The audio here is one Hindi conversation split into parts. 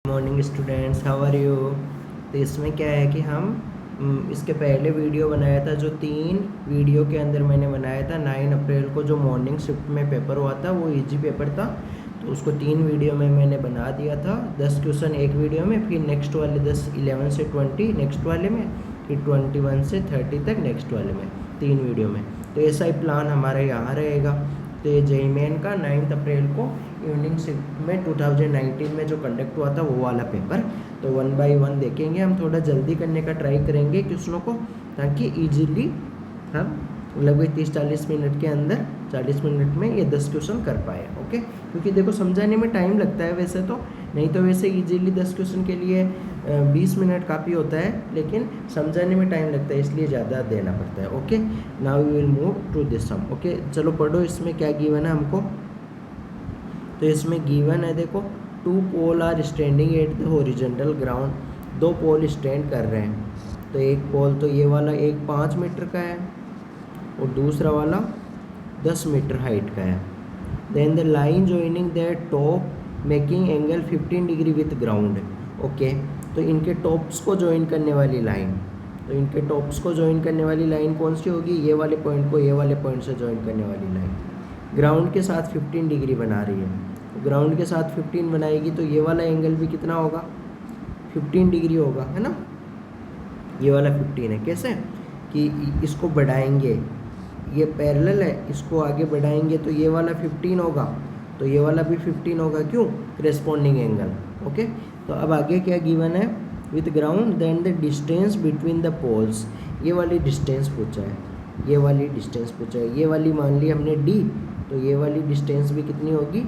Morning students, how are you. तो इसमें क्या है कि हम इसके पहले वीडियो बनाया था, जो 3 वीडियो के अंदर मैंने बनाया था 9 अप्रैल को जो मॉर्निंग शिफ्ट में पेपर हुआ था, वो इजी पेपर था। तो उसको 3 वीडियो में मैंने बना दिया था। 10 क्वेश्चन एक वीडियो में, फिर नेक्स्ट वाले 10 11 से 20 नेक्स्ट वाले में, फिर 21 से 30 तक नेक्स्ट वाले में, 3 वीडियो में। तो ऐसा ही प्लान हमारा यहाँ रहेगा। तो ये जेईई मेन का 9 अप्रैल को इवनिंग शिफ्ट में 2019 में जो कंडक्ट हुआ था वो वाला पेपर। तो 1 बाय 1 देखेंगे। हम थोड़ा जल्दी करने का ट्राई करेंगे क्वेश्चनों को, ताकि इजीली हम लगभग 30-40 मिनट के अंदर, 40 मिनट में ये 10 क्वेश्चन कर पाए। ओके, क्योंकि देखो समझाने में टाइम लगता है वैसे तो, नहीं तो वैसे इजीली 10 क्वेश्चन के लिए 20 मिनट काफ़ी होता है, लेकिन समझाने में टाइम लगता है, इसलिए ज़्यादा देना पड़ता है। Okay, now we will move to this sum. Okay, चलो पढ़ो इसमें क्या गिवन है हमको। तो इसमें गिवन है, देखो 2 pole are standing at the horizontal ground. 2 pole stand कर रहे हैं। तो एक पोल तो ये वाला एक 5 मीटर का है और दूसरा वाला 10 मीटर हाइट का है। Then the line joining the top making angle 15 degree with ground. Okay, तो इनके टॉप्स को ज्वाइन करने वाली लाइन, तो इनके टॉप्स को ज्वाइन करने वाली लाइन कौन सी होगी? ये वाले पॉइंट को ये वाले पॉइंट से ज्वाइन करने वाली लाइन ग्राउंड के साथ 15 डिग्री बना रही है। तो ग्राउंड के साथ 15 बनाएगी तो ये वाला एंगल भी कितना होगा? 15 डिग्री होगा, है ना। ये वाला 15 है। कैसे कि इसको बढ़ाएंगे, ये पैरेलल है, इसको आगे बढ़ाएंगे तो ये वाला 15 होगा, तो ये वाला भी 15 होगा। क्यों? Corresponding angle. ओके, तो अब आगे क्या गिवन है? With ground then the distance between the poles. ये वाली डिस्टेंस पूछा है, ये वाली डिस्टेंस पूछा है। ये वाली मान ली हमने d, तो ये वाली डिस्टेंस भी कितनी होगी?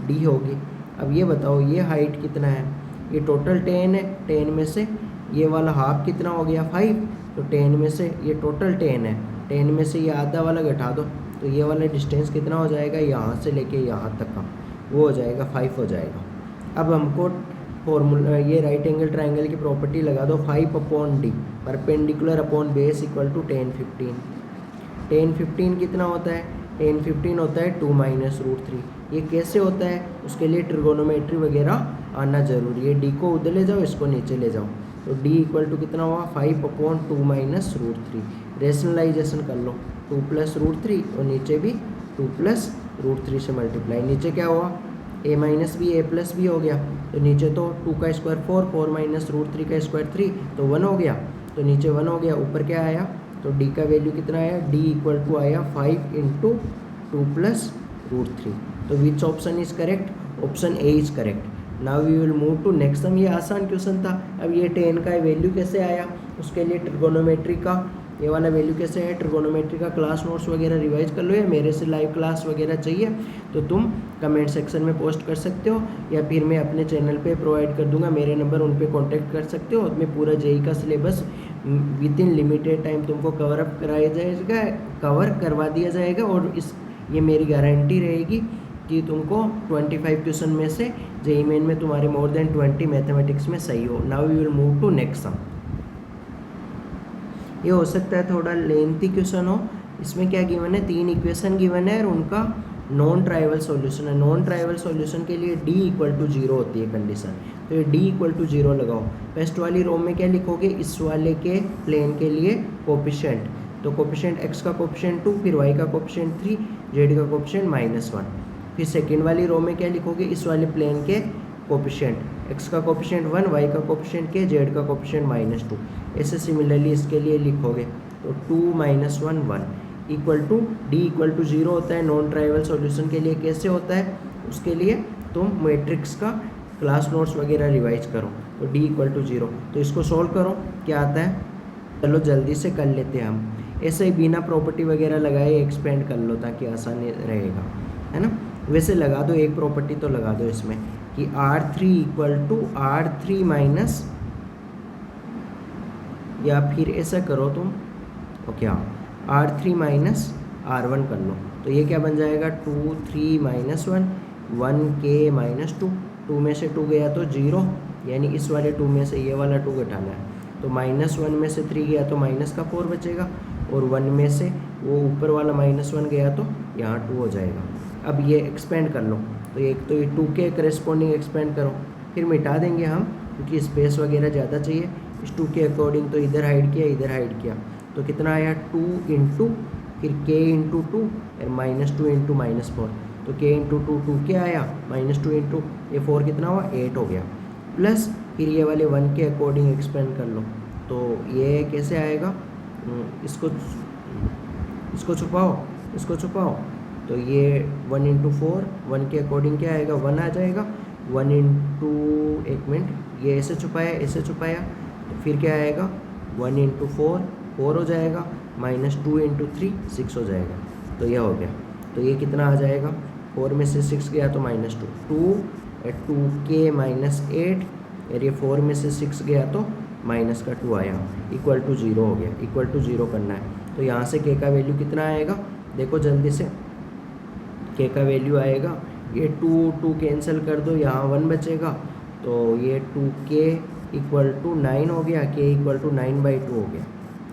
d होगी। अब ये बताओ, ये हाइट कितना है? ये टोटल 10 है। 10 में से ये वाला हाफ कितना हो गया? 5। तो 10 में से ये टोटल 10 है, 10 में से ये आधा वाला घटा दो, तो ये वाला डिस्टेंस कितना हो जाएगा? यहाँ से लेके यहाँ तक का वो हो जाएगा 5 हो जाएगा। अब हमको फॉर्मूला, ये राइट एंगल ट्राइंगल की प्रॉपर्टी लगा दो। 5/d perpendicular upon base equal to 10 15। 10 15 कितना होता है? 10 15 होता है 2 - √3। ये कैसे होता है? उसके लिए ट्रिगोनोमेट्री वगैरह आना जरूरी है। d को उधर ले जाओ, इसको नीचे ले जाओ, तो d इक्वल टू कितना हुआ? 5/2 - √3। रेशनलाइजेशन कर लो, 2 + √3 और नीचे भी 2 + √3 से मल्टीप्लाई। नीचे क्या हुआ? a minus B, a plus B हो गया। तो नीचे तो 2 का स्क्वायर 4, 4 - √3 का स्क्वायर 3, तो 1 हो गया। तो नीचे 1 हो गया, ऊपर क्या आया? तो d का वैल्यू कितना आया? d इक्वल टू आया 5 × 2 + √3। तो which option is correct? Option A is correct. Now we will move to next sum. ये आसान क्वेश्चन था। अब ये 10 का वैल्यू कैसे आया? उसके लिए ट्रिगोनोमेट्री का ये वाला वैल्यू कैसे है? ट्रिगोनोमेट्री का क्लास नोट्स वगैरह रिवाइज कर लो, या मेरे से लाइव क्लास वगैरह चाहिए तो तुम कमेंट सेक्शन में पोस्ट कर सकते हो, या फिर मैं अपने चैनल पे प्रोवाइड कर दूंगा मेरे नंबर, उन पे कांटेक्ट कर सकते हो। मैं पूरा जेईई का syllabus with in limited time तुमको कवर करवा दिया जाएगा। और ये मेरी गारंटी रहेगी कि तुमको 25 क्वेश्चन में से जेईई मेन में तुम्हारे मोर देन 20 मैथमेटिक्स में सही हो। Now we will move to next sum. ये हो सकता है थोड़ा लेंथी क्वेश्चन हो। इसमें क्या गिवन है? 3 इक्वेशन गिवन है और उनका नॉन ट्राइवल सॉल्यूशन है। नॉन ट्राइवल सॉल्यूशन के लिए d = 0 होती है कंडीशन। तो ये d = 0 लगाओ। फर्स्ट वाली रो में क्या लिखोगे? इस वाले के प्लेन के लिए कोफिशिएंट, तो कोफिशिएंट x का कोफिशिएंट 2, फिर y का कोफिशिएंट 3, z का कोफिशिएंट -1। फिर सेकेंड वाली रो में क्या लिखोगे? इस वाले प्लेन के कोफिशिएंट, x का कोफिशिएंट 1, y का कोफिशिएंट k, z का कोफिशिएंट -2। ऐसे सिमिलरली इसके लिए लिखोगे, तो 2 - 1 1 इक्वल टू d = 0 होता है नॉन ट्राइवल सॉल्यूशन के लिए। कैसे होता है? उसके लिए तुम मैट्रिक्स का क्लास नोट्स वगैरह रिवाइज करो। तो d = 0, तो इसको सॉल्व करो, क्या आता है? चलो जल्दी से कर लेते हैं हम। ऐसे ही बिना प्रॉपर्टी वगैरह लगाए एक्सपेंड कर लो, ताकि आसानी रहेगा, है ना। वैसे लगा दो, एक प्रॉपर्टी तो लगा दो इसमें कि R3 = R3 - या फिर ऐसा करो तुम, ओके हाँ, R3 - R1 कर लो। तो ये क्या बन जाएगा? 2 3 - 1 1k - 2। 2 में से 2 गया तो 0, यानी इस वाले 2 में से ये वाला 2 घटाना है। तो -1 में से 3 गया तो -4 बचेगा, और 1 में से वो ऊपर वाला -1 गया तो यहाँ 2 हो जाएगा। अब ये एक्सपेंड कर लो, तो एक तो ये 2 के करेस्पॉन्डिंग एक्सपेंड करो, फिर मिटा देंगे हम क्योंकि स्पेस वगैरह ज़्यादा चाहिए। इस 2 के अकॉर्डिंग तो इधर हाइड किया, इधर हाइड किया, तो कितना आया 2 इंटू फिर k इंटू 2 और -2 इंटू -4, तो k इंटू 2 2 के आया, -2 इंटू ये 4 कितना हुआ 8 हो गया, प्लस फिर ये वाले 1 के अकॉर्डिंग एक्सपेंड कर लो, तो ये कैसे आएगा, इसको छुपाओ, इसको छुपाओ, तो ये 1 इंटू 4 1 के अकॉर्डिंग क्या आएगा 1 आ जाएगा, 1 इंटू 1 मिनट ये ऐसे छुपाया, ऐसे छुपाया, तो फिर क्या आएगा 1 इंटू 4 4 हो जाएगा, -2 इंटू 3 6 हो जाएगा, तो यह हो गया। तो ये कितना आ जाएगा, 4 में से 6 गया तो -2 2 2k -8 और ये 4 में से 6 गया तो -2 आया, इक्वल टू 0 हो गया, इक्वल टू 0 करना है। तो यहाँ से k का वैल्यू कितना आएगा, देखो जल्दी से, k का वैल्यू आएगा, ये 2 कैंसिल कर दो, यहाँ 1 बचेगा, तो ये 2k इक्वल टू 9 हो गया, k इक्वल टू 9/2 हो गया।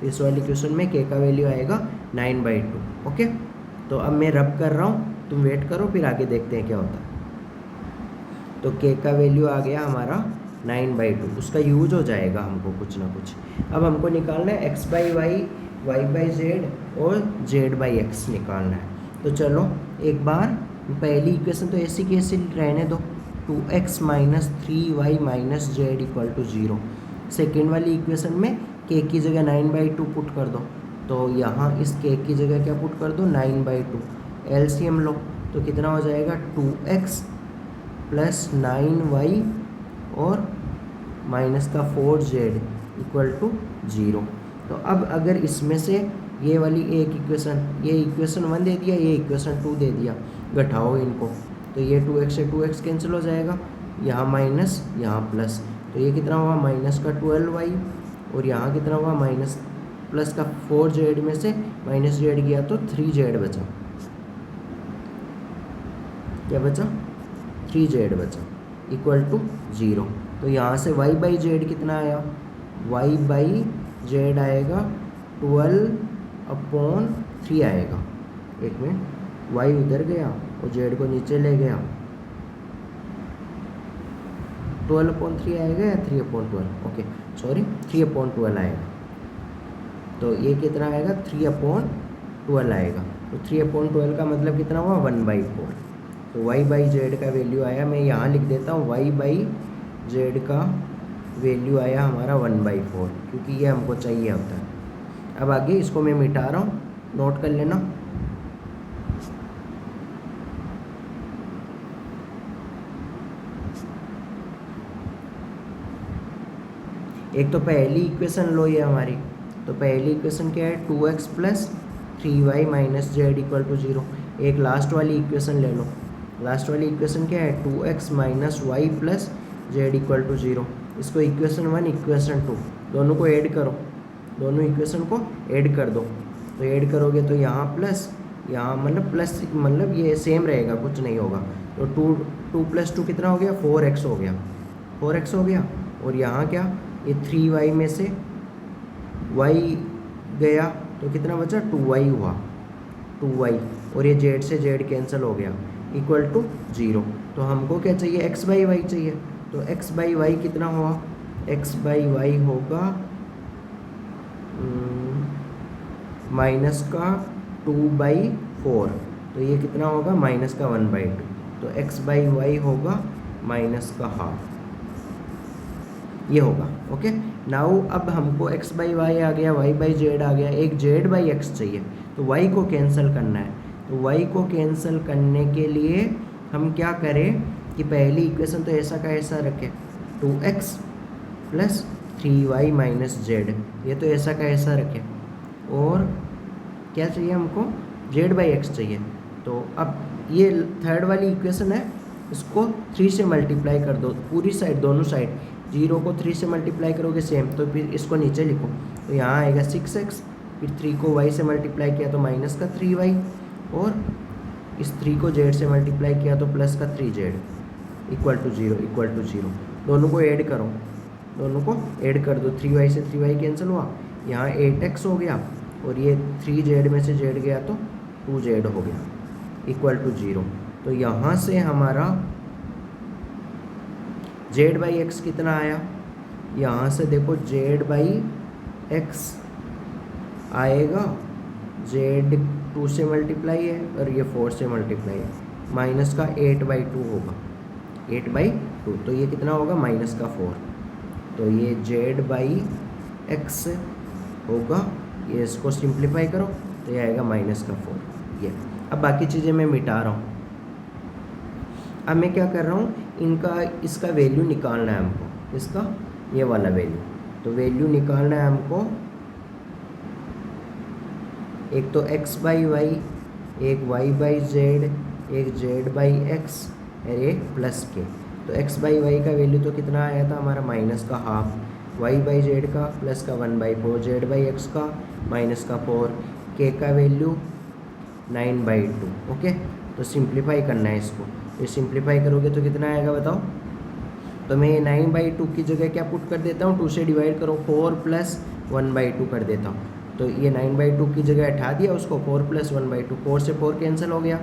इस वाली क्वेश्चन में k का वैल्यू आएगा 9/2। ओके, तो अब मैं रब कर रहा हूँ, तुम वेट करो, फिर आगे देखते हैं क्या होता है। तो k का वैल्यू आ गया हमारा 9/2, उसका यूज हो जाएगा हमको कुछ ना कुछ। अब हमको निकालना है x/y, y/z और z/x निकालना है। तो चलो एक बार पहली इक्वेशन तो ऐसी की ऐसी रहने दो, 2x - 3y - z = 0। सेकेंड वाली इक्वेशन में k की जगह 9/2 पुट कर दो, तो यहाँ इस k की जगह क्या पुट कर दो 9/2, एलसीएम लो, तो कितना हो जाएगा 2x + 9y और -4z = 0। तो अब अगर इसमें से ये वाली एक इक्वेशन, ये इक्वेशन 1 दे दिया, ये इक्वेशन 2 दे दिया, घटाओ इनको, तो ये 2x से 2x कैंसिल हो जाएगा, यहाँ माइनस यहाँ प्लस, तो ये कितना हुआ -12y और यहाँ कितना हुआ प्लस का 4z में से -z गया तो 3z बचा, क्या बचा 3z बचा, = 0। तो यहाँ से y/z कितना आया, y/z आएगा 12/3 आएगा। एक मिनट, y उधर गया और z को नीचे ले गया, 12/3 आएगा या 3/12, ओके सॉरी 3/12 आएगा। तो ये कितना आएगा 3/12 आएगा, तो 3/12 का मतलब कितना हुआ 1/4। तो y/z का वैल्यू आया, मैं यहाँ लिख देता हूँ, y/z का वैल्यू आया हमारा 1/4, क्योंकि ये हमको चाहिए होता है। अब आगे इसको मैं मिटा रहा हूँ, नोट कर लेना। एक तो पहली इक्वेशन लो ये हमारी, तो पहली इक्वेशन क्या है 2x + 3y - z = 0। एक लास्ट वाली इक्वेशन ले लो, लास्ट वाली इक्वेशन क्या है 2x - y + z = 0। इसको इक्वेशन 1 इक्वेशन 2 दोनों को ऐड करो, दोनों इक्वेशन को ऐड कर दो, तो ऐड करोगे तो यहाँ प्लस, यहाँ मतलब प्लस, मतलब ये सेम रहेगा, कुछ नहीं होगा। तो 2 + 2 कितना हो गया 4x हो गया, 4x हो गया, और यहाँ क्या ये 3y में से y गया तो कितना बचा 2y हुआ, 2y, और ये z से z कैंसिल हो गया, = 0। तो हमको क्या चाहिए x/y चाहिए, तो x/y कितना हुआ, x/y होगा -2/4, तो ये कितना होगा -1/2, तो x/y होगा -½ ये होगा। ओके, नाउ अब हमको x/y आ गया, y/z आ गया, एक z/x चाहिए, तो y को कैंसिल करना है। तो y को कैंसिल करने के लिए हम क्या करें कि पहली इक्वेशन तो ऐसा का ऐसा रखें, 2x + 3y - z, ये तो ऐसा का ऐसा रखें, और क्या चाहिए हमको z/x चाहिए। तो अब ये थर्ड वाली इक्वेशन है, इसको 3 से मल्टीप्लाई कर दो, पूरी साइड, दोनों साइड, 0 को 3 से मल्टीप्लाई करोगे सेम, तो फिर इसको नीचे लिखो, तो यहाँ आएगा 6x, फिर 3 को y से मल्टीप्लाई किया तो -3y, और इस 3 को z से मल्टीप्लाई किया तो +3z = 0। दोनों को ऐड करो, दोनों को ऐड कर दो, 3y से 3y कैंसिल हुआ, यहाँ 8x हो गया, और ये 3z में से z गया तो 2z हो गया, = 0। तो यहाँ से हमारा जेड बाई एक्स कितना आया, यहाँ से देखो जेड बाई एक्स आएगा, जेड 2 से मल्टीप्लाई है और ये 4 से मल्टीप्लाई है, माइनस का 8/2 होगा, 8/2, तो ये कितना होगा माइनस का 4, तो ये जेड बाई एक्स होगा, ये इसको सिंप्लीफाई करो तो ये आएगा माइनस का 4। ये अब बाकी चीज़ें मैं मिटा रहा हूँ। अब मैं क्या कर रहा हूँ, इसका वैल्यू निकालना है हमको, इसका ये वाला वैल्यू, तो वैल्यू निकालना है हमको, एक तो x बाई वाई, एक y बाई जेड, एक z बाई एक्स और एक प्लस के। तो x बाई वाई का वैल्यू तो कितना आया था हमारा माइनस का हाफ, y बाई जेड का प्लस का 1/4, z बाई एक्स का माइनस का 4, k का वैल्यू 9/2। ओके, तो सिंप्लीफाई करना है इसको, ये सिंप्लीफाई करोगे तो कितना आएगा बताओ, तो मैं ये 9/2 की जगह क्या पुट कर देता हूँ, 2 से डिवाइड करो, 4 + 1/2 कर देता हूँ, तो ये 9/2 की जगह हटा दिया उसको, 4 + 1/2, 4 से 4 कैंसिल हो गया,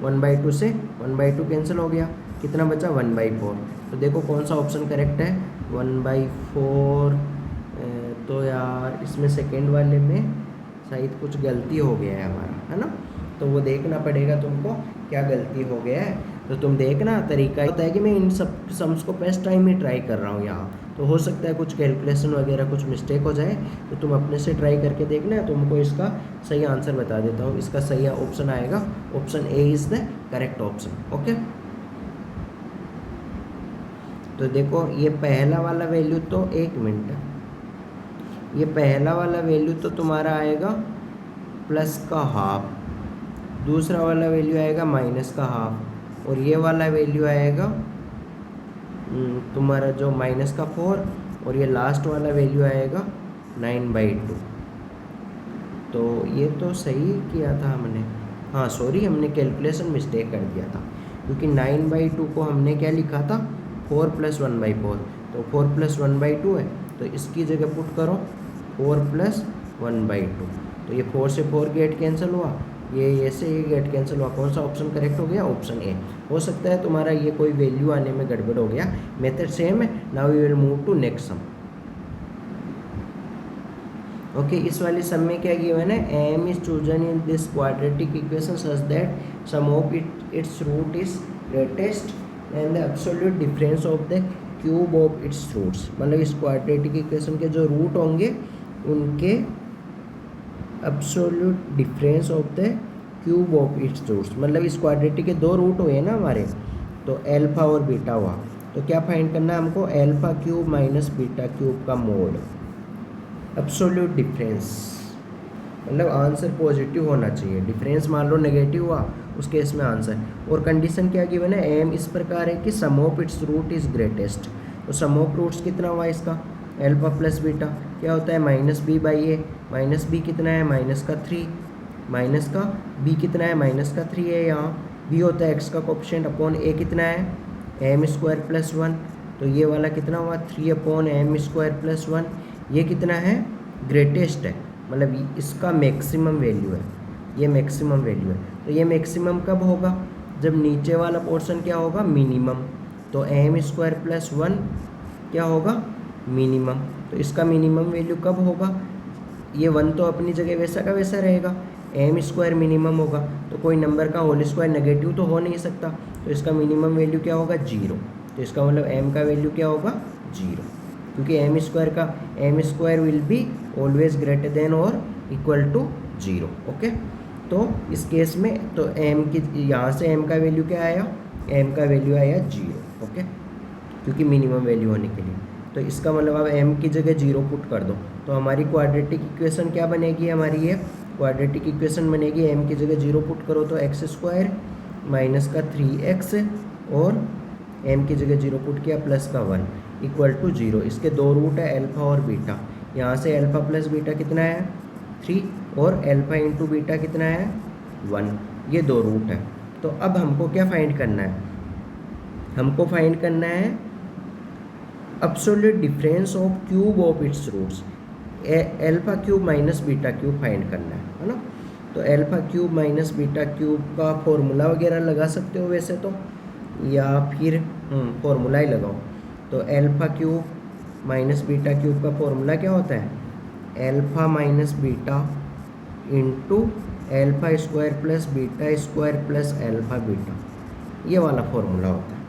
1/2 से 1/2 कैंसिल हो गया, कितना बचा 1/4। तो देखो कौन सा ऑप्शन करेक्ट है, 1/4। तो यार इसमें सेकेंड वाले में शायद कुछ गलती हो गया है हमारा, है ना, तो वो देखना पड़ेगा तुमको क्या गलती हो गया है, तो तुम देखना। तरीका होता है कि मैं इन सब सम्स को फर्स्ट टाइम ही ट्राई कर रहा हूँ यहाँ, तो हो सकता है कुछ कैलकुलेशन वगैरह कुछ मिस्टेक हो जाए, तो तुम अपने से ट्राई करके देखना, तुमको इसका सही आंसर बता देता हूँ। इसका सही ऑप्शन आएगा option A is the correct option. Okay, तो देखो ये पहला वाला वैल्यू तो, एक मिनट, ये पहला वाला वैल्यू तो तुम्हारा आएगा प्लस का हाफ, दूसरा वाला वैल्यू आएगा माइनस का हाफ, और ये वाला वैल्यू आएगा तुम्हारा जो माइनस का 4, और ये लास्ट वाला वैल्यू आएगा 9/2। तो ये तो सही किया था हमने, हाँ सॉरी हमने कैलकुलेशन मिस्टेक कर दिया था, क्योंकि 9/2 को हमने क्या लिखा था 4 + 1/4, तो 4 + 1/2 है, तो इसकी जगह पुट करो 4 + 1/2, तो ये 4 से 4 गेट कैंसिल हुआ, ये से ये गेट कैंसिल हुआ, कौन सा ऑप्शन करेक्ट हो गया, ऑप्शन ए। हो सकता है तुम्हारा ये कोई वैल्यू आने में गड़बड़ हो गया, मेथड सेम है। Now we will move to next sum. Okay, इस वाले सम में क्या गिवन है, m is chosen in this quadratic equation such that sum of its root is greatest and the absolute difference of the cube of its roots, मतलब इस क्वाड्रेटिक इक्वेशन के जो रूट होंगे उनके absolute difference of the cube of its roots, मतलब इस क्वाड्रेटिक के 2 रूट हुए ना हमारे, तो अल्फा और बीटा हुआ, तो क्या फाइंड करना है हमको, alpha cube minus beta cube का मोड, एब्सोल्यूट डिफरेंस, मतलब आंसर पॉजिटिव होना चाहिए, डिफरेंस मान लो नेगेटिव हुआ उस केस में आंसर, और कंडीशन क्या गिवन है, एम इस प्रकार है कि sum of its root is greatest, तो सम ऑफ रूट्स कितना हुआ इसका, अल्फा प्लस बीटा क्या होता है -b/a, माइनस बी कितना है -3, माइनस का b कितना है -3 है, यहाँ b होता है एक्स का कोएफिशिएंट अपॉन a कितना है m² + 1, तो ये वाला कितना हुआ 3/m² + 1, ये कितना है ग्रेटेस्ट है, मतलब इसका मैक्सिमम वैल्यू है, ये मैक्सिमम वैल्यू है, तो ये मैक्सिमम कब होगा, जब नीचे वाला पोर्शन क्या होगा मिनिमम, तो m² + 1 क्या होगा मिनिमम, तो इसका मिनिमम वैल्यू कब होगा, ये 1 तो अपनी जगह वैसा का वैसा रहेगा, m² मिनिमम होगा, तो कोई नंबर का होल स्क्वायर नेगेटिव तो हो नहीं सकता, तो इसका मिनिमम वैल्यू क्या होगा 0, तो इसका मतलब m का वैल्यू क्या होगा 0, क्योंकि m² will be always greater than और इक्वल टू 0। ओके, तो इस केस में तो m की यहाँ से m का वैल्यू क्या आया, m का वैल्यू आया 0। ओके, क्योंकि मिनिमम वैल्यू होने के लिए, तो इसका मतलब अब m की जगह 0 पुट कर दो, तो हमारी क्वाड्रेटिक इक्वेशन क्या बनेगी, हमारी ये क्वाड्रेटिक इक्वेशन बनेगी, m की जगह 0 पुट करो तो x² माइनस का 3x और m की जगह 0 पुट किया प्लस का 1 इक्वल टू 0। इसके 2 रूट है अल्फा और बीटा, यहाँ से अल्फा प्लस बीटा कितना है 3 और अल्फा इंटू बीटा कितना है 1, ये 2 रूट है। तो अब हमको क्या फाइंड करना है, हमको फाइंड करना है absolute difference of cube of its roots, alpha cube minus beta cube find करना है ना, तो alpha cube minus beta cube का फॉर्मूला वगैरह लगा सकते हो वैसे तो, या फिर फॉर्मूला ही लगाओ, तो alpha cube minus beta cube का फॉर्मूला क्या होता है? Alpha minus beta into alpha square plus beta square plus alpha beta, ये वाला फॉर्मूला होता है।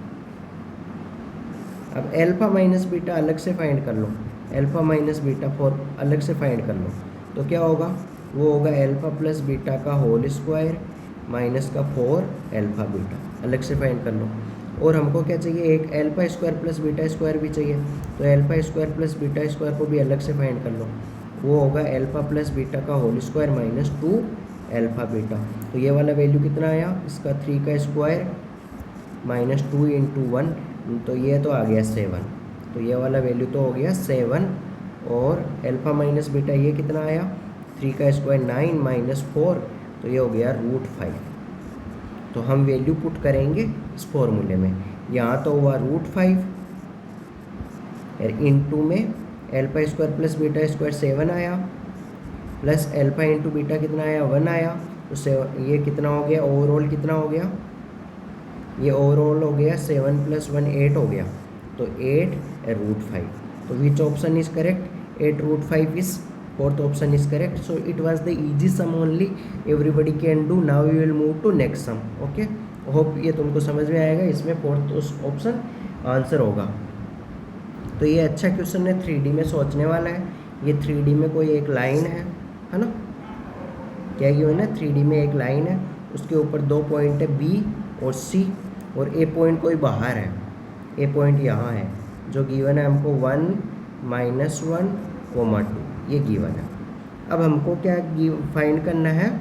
अब एल्फ़ा माइनस बीटा अलग से फाइंड कर लो, एल्फ़ा माइनस बीटा अलग से फाइंड कर लो, तो क्या होगा? वो होगा एल्फ़ा प्लस बीटा का होल स्क्वायर माइनस का 4 एल्फ़ा बीटा, अलग से फाइंड कर लो। और हमको क्या चाहिए? एक alpha square plus beta square भी चाहिए, तो alpha square plus beta square को भी अलग से फाइंड कर लो। वो होगा एल्फ़ा प्लस बीटा का whole square minus 2 alpha beta. तो ये वाला वैल्यू कितना आया इसका? 3 का स्क्वायर माइनस 2 इंटू 1, तो ये तो आ गया 7। तो ये वाला वैल्यू तो हो गया 7। और एल्फ़ा माइनस बीटा ये कितना आया? 3 का स्क्वायर 9 माइनस 4, तो ये हो गया √5। तो हम वैल्यू पुट करेंगे इस फॉर्मूले में। यहाँ तो हुआ √5 इंटू में alpha square plus beta square 7 आया, प्लस एल्फ़ा इंटू बीटा कितना आया? 1 आया। तो ये कितना हो गया? ओवरऑल कितना हो गया? ये ओवरऑल हो गया 7 + 1 8 हो गया, तो 8 √5। तो विच ऑप्शन इज करेक्ट? 8 √5 इज fourth option is correct. So it was the easy sum only, everybody can do. Now we will move to next sum. Okay, hope ये तुमको समझ में आएगा। इसमें फोर्थ ऑप्शन आंसर होगा। तो ये अच्छा क्वेश्चन है, 3D में सोचने वाला है। ये 3D में कोई एक लाइन है ना? क्या गिवन है? 3D में एक लाइन है, उसके ऊपर 2 पॉइंट है B और C, और A पॉइंट कोई बाहर है। A पॉइंट यहाँ है, जो गिवन है हमको 1 -1, 2, ये गिवन है। अब हमको क्या फाइंड करना है?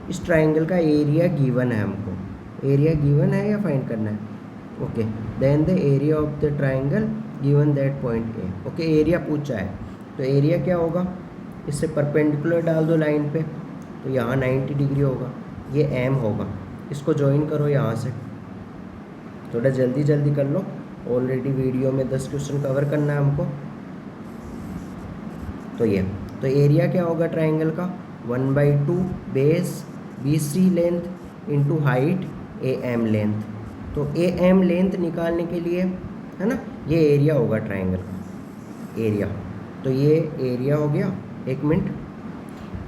इस ट्राइंगल का एरिया गिवन है हमको। एरिया गिवन है या फाइंड करना है? Okay, then the area of the triangle given that point A. Okay, area पूछा है, तो एरिया क्या होगा? इससे परपेंडिकुलर डाल दो लाइन पे, तो यहाँ 90 डिग्री होगा, ये M होगा। इसको ज्वाइन करो यहाँ से, थोड़ा जल्दी जल्दी कर लो, ऑलरेडी वीडियो में 10 क्वेश्चन कवर करना है हमको। तो एरिया क्या होगा ट्राइंगल का? 1/2 base BC length into height AM length. तो AM लेंथ निकालने के लिए है ना, ये एरिया होगा ट्राइंगल का, एरिया। तो ये एरिया हो गया, एक मिनट,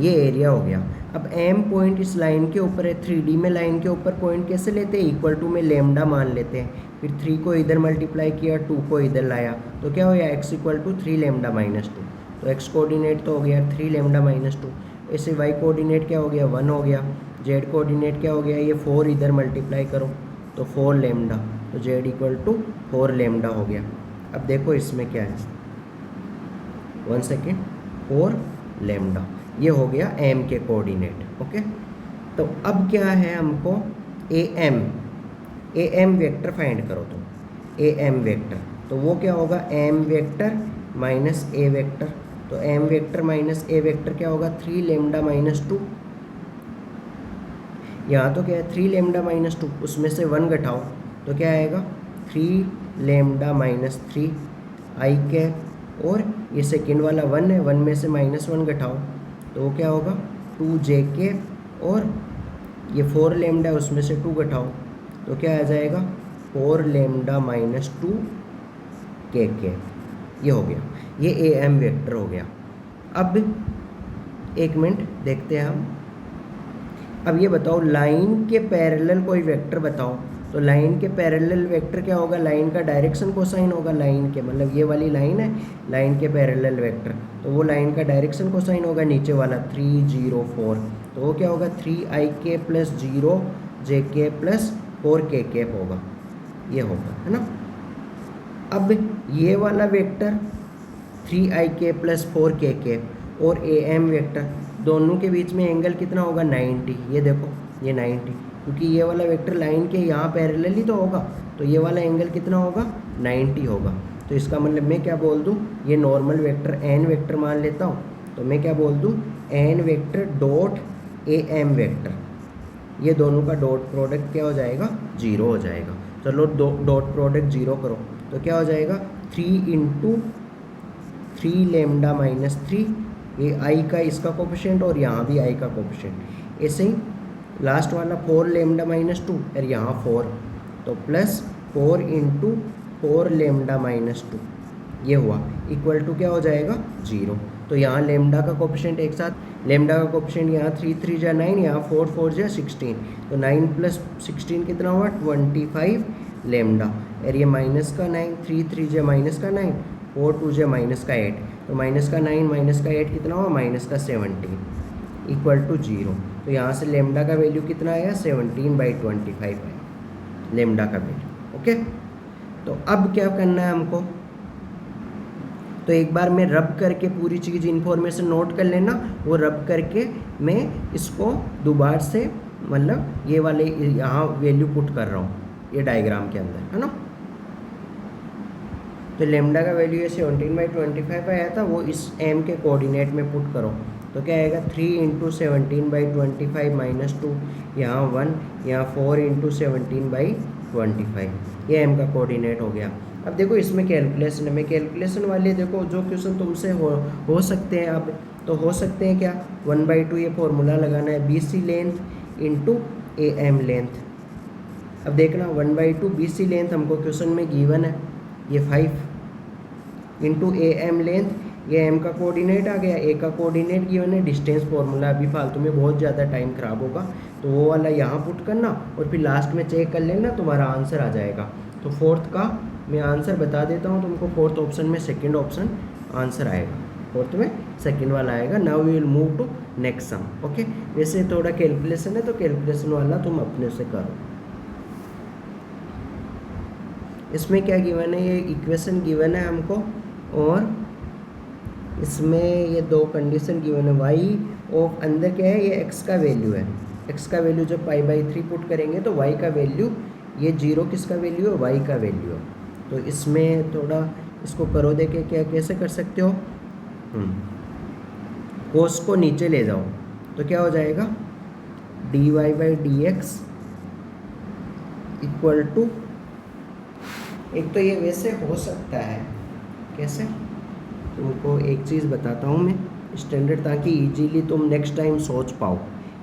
ये एरिया हो गया। अब M पॉइंट इस लाइन के ऊपर है, 3D में लाइन के ऊपर पॉइंट कैसे लेते हैं? इक्वल टू में लेमडा मान लेते हैं, फिर 3 को इधर मल्टीप्लाई किया, 2 को इधर लाया, तो क्या हो गया? x = 3 lambda minus 2। तो x कोऑर्डिनेट तो हो गया 3 लेमडा माइनस 2। ऐसे y कोऑर्डिनेट क्या हो गया? 1 हो गया। z कोऑर्डिनेट क्या हो गया? ये 4 इधर मल्टीप्लाई करो, तो 4 लेमडा, तो z = 4 लेमडा हो गया। अब देखो इसमें क्या है, 1 सेकेंड, 4 लेमडा, ये हो गया M के कोऑर्डिनेट। ओके, तो अब क्या है हमको? AM वेक्टर फाइंड करो। तो AM वेक्टर, तो वो क्या होगा? M vector minus A vector. तो M vector minus A vector क्या होगा? 3 लेमडा माइनस 2। यहाँ तो क्या है? 3 लेमडा माइनस 2, उसमें से 1 घटाओ, तो क्या आएगा? 3 लेमडा माइनस 3 I कैप, और ये सेकेंड वाला 1 है, 1 में से -1 घटाओ, तो वो क्या होगा? 2J कैप, और ये 4 लेमडा, उसमें से 2 घटाओ, तो क्या आ जाएगा? 4 लेमडा माइनस 2 K कैप। ये हो गया, ये AM वेक्टर हो गया। अब एक मिनट देखते हैं हम। अब ये बताओ, लाइन के पैरेलल कोई वेक्टर बताओ। तो लाइन के पैरेलल वेक्टर क्या होगा? लाइन का डायरेक्शन कोसाइन होगा। लाइन के मतलब ये वाली लाइन है, लाइन के पैरेलल वेक्टर, तो वो लाइन का डायरेक्शन कोसाइन होगा नीचे वाला 3 0 4। तो वो क्या होगा? 3ik + 0jk + 4k कैप होगा, ये होगा, है ना। अब ये वाला वेक्टर 3ik + 4k कैप और AM वेक्टर, दोनों के बीच में एंगल कितना होगा? 90। ये देखो, ये 90, क्योंकि ये वाला वेक्टर लाइन के यहाँ पैरेलल ही तो होगा, तो ये वाला एंगल कितना होगा? 90 होगा। तो इसका मतलब मैं क्या बोल दूँ? ये नॉर्मल वेक्टर N वेक्टर मान लेता हूँ, तो मैं क्या बोल दूँ? N vector dot AM vector, ये दोनों का डॉट प्रोडक्ट क्या हो जाएगा? 0 हो जाएगा। चलो डॉट प्रोडक्ट 0 करो, तो क्या हो जाएगा? 3 × 3 लेमडा माइनस 3, ये I का इसका कोफिशिएंट और यहाँ भी I का कोफिशिएंट। ऐसे ही लास्ट वाला 4 लेमडा माइनस 2 और यहाँ 4, तो +4 × 4 लेमडा माइनस 2 ये हुआ इक्वल टू क्या हो जाएगा 0। तो यहाँ लेमडा का कोफिशिएंट एक साथ, लेमडा का कोफिशिएंट यहाँ 3 3 जा 9, यहाँ 4 4 जा 16, तो 9 प्लस 16 कितना हुआ 25 लेमडा। और ये माइनस का 9, 3 3 जा माइनस का 9, 4 2 जा माइनस का 8, तो माइनस का 9 माइनस का 8 कितना हुआ माइनस का 17 इक्वल टू 0। तो यहाँ से लेमडा का वैल्यू कितना आया 17/25 आया लेमडा का वैल्यू। ओके, तो अब क्या करना है हमको, तो एक बार मैं रब करके पूरी चीज़ इन्फॉर्मेशन नोट कर लेना, वो रब करके मैं इसको दोबारा से मतलब ये वाले यहाँ वैल्यू पुट कर रहा हूँ ये डायग्राम के अंदर, है ना। तो लेमडा का वैल्यू ये 17/25 आया था, वो इस एम के कोऑर्डिनेट में पुट करो तो क्या आएगा 3 × 17/25 माइनस 2, यहाँ 1, यहाँ 4 × 17/25, ये एम का कोऑर्डिनेट हो गया। अब देखो इसमें कैलकुलेशन है, मैं कैलकुलेशन वाले देखो जो क्वेश्चन तुमसे हो सकते हैं अब, तो हो सकते हैं क्या 1/2 ये फॉर्मूला लगाना है BC length into AM length. अब देखना 1/2 BC लेंथ हमको क्वेश्चन में गिवन है ये 5 इंटू AM लेंथ, ये M का कोऑर्डिनेट आ गया, A का कोऑर्डिनेट गिवन है, डिस्टेंस फॉर्मूला अभी फालतू में बहुत ज़्यादा टाइम ख़राब होगा तो वो वाला यहाँ पुट करना और फिर लास्ट में चेक कर लेना तुम्हारा आंसर आ जाएगा। तो फोर्थ का मैं आंसर बता देता हूँ तुमको, फोर्थ ऑप्शन में सेकंड ऑप्शन आंसर आएगा, फोर्थ में सेकंड वाला आएगा। Now we will move to next sum. Okay, वैसे थोड़ा कैलकुलेशन है तो कैलकुलेशन वाला तुम अपने से करो। इसमें क्या गिवन है, ये इक्वेशन गिवन है हमको और इसमें ये दो कंडीशन गिवन है। वाई ऑफ अंदर क्या है, ये x का वैल्यू है, x का वैल्यू जब π/3 पुट करेंगे तो y का वैल्यू, ये 0 किसका वैल्यू है y का वैल्यू है। तो इसमें थोड़ा इसको करो देखे क्या कैसे कर सकते हो, कोस को नीचे ले जाओ तो क्या हो जाएगा dy/dx इक्वल टू, एक तो ये वैसे हो सकता है कैसे, तुमको एक चीज़ बताता हूँ मैं स्टैंडर्ड, ताकि इजीली तुम नेक्स्ट टाइम सोच पाओ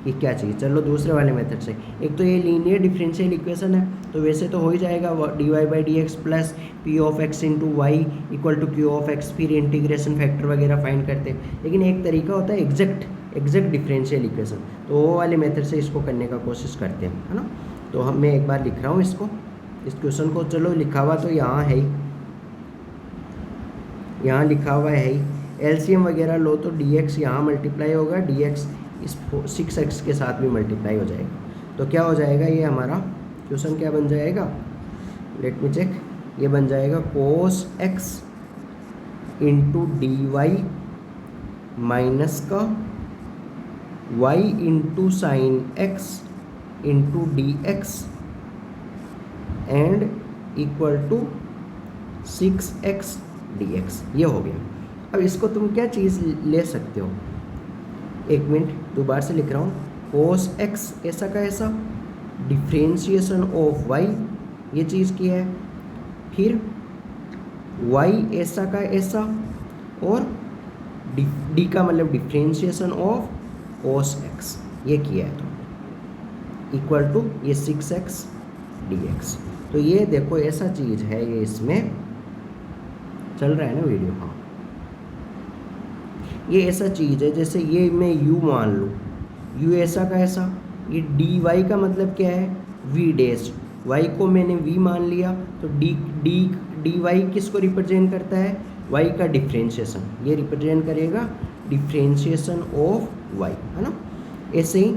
कि क्या चाहिए। चलो दूसरे वाले मेथड से, एक तो ये लीनियर डिफरेंशियल इक्वेशन है तो वैसे तो हो ही जाएगा dy/dx plus p(x) into y equal to q(x), फिर इंटीग्रेशन फैक्टर वगैरह फाइंड करते हैं। लेकिन एक तरीका होता है एग्जैक्ट डिफरेंशियल इक्वेशन, तो वो वाले मेथड से इसको करने का कोशिश करते हैं, है ना। तो मैं एक बार लिख रहा हूँ इसको, इस क्वेश्चन को, चलो लिखा हुआ तो यहाँ है ही, यहाँ लिखा हुआ है ही, एलसीएम वगैरह लो तो dx यहाँ मल्टीप्लाई होगा, dx इस 6x के साथ भी मल्टीप्लाई हो जाएगा। तो क्या हो जाएगा, ये हमारा क्वेश्चन क्या बन जाएगा, लेट मी चेक, ये बन जाएगा cos x into d y minus का y into sine x into d x and equal to 6x dx, ये हो गया। अब इसको तुम क्या चीज़ ले सकते हो, एक मिनट दोबारा से लिख रहा हूँ, cos x ऐसा का ऐसा, डिफ्रेंशिएशन ऑफ y ये चीज़ की है, फिर y ऐसा का ऐसा और d का मतलब डिफ्रेंशिएशन ऑफ cos x ये किया है तो इक्वल टू ये 6x dx। तो ये देखो ऐसा चीज़ है, ये इसमें चल रहा है ना वीडियो, हाँ ये ऐसा चीज़ है, जैसे ये मैं u मान लूँ, u ऐसा का ऐसा, ये dy का मतलब क्या है v डैश, y को मैंने v मान लिया तो dy किसको रिप्रेजेंट करता है, y का डिफ्रेंशिएशन, ये रिप्रेजेंट करेगा डिफ्रेंशिएशन ऑफ y, है ना। ऐसे ही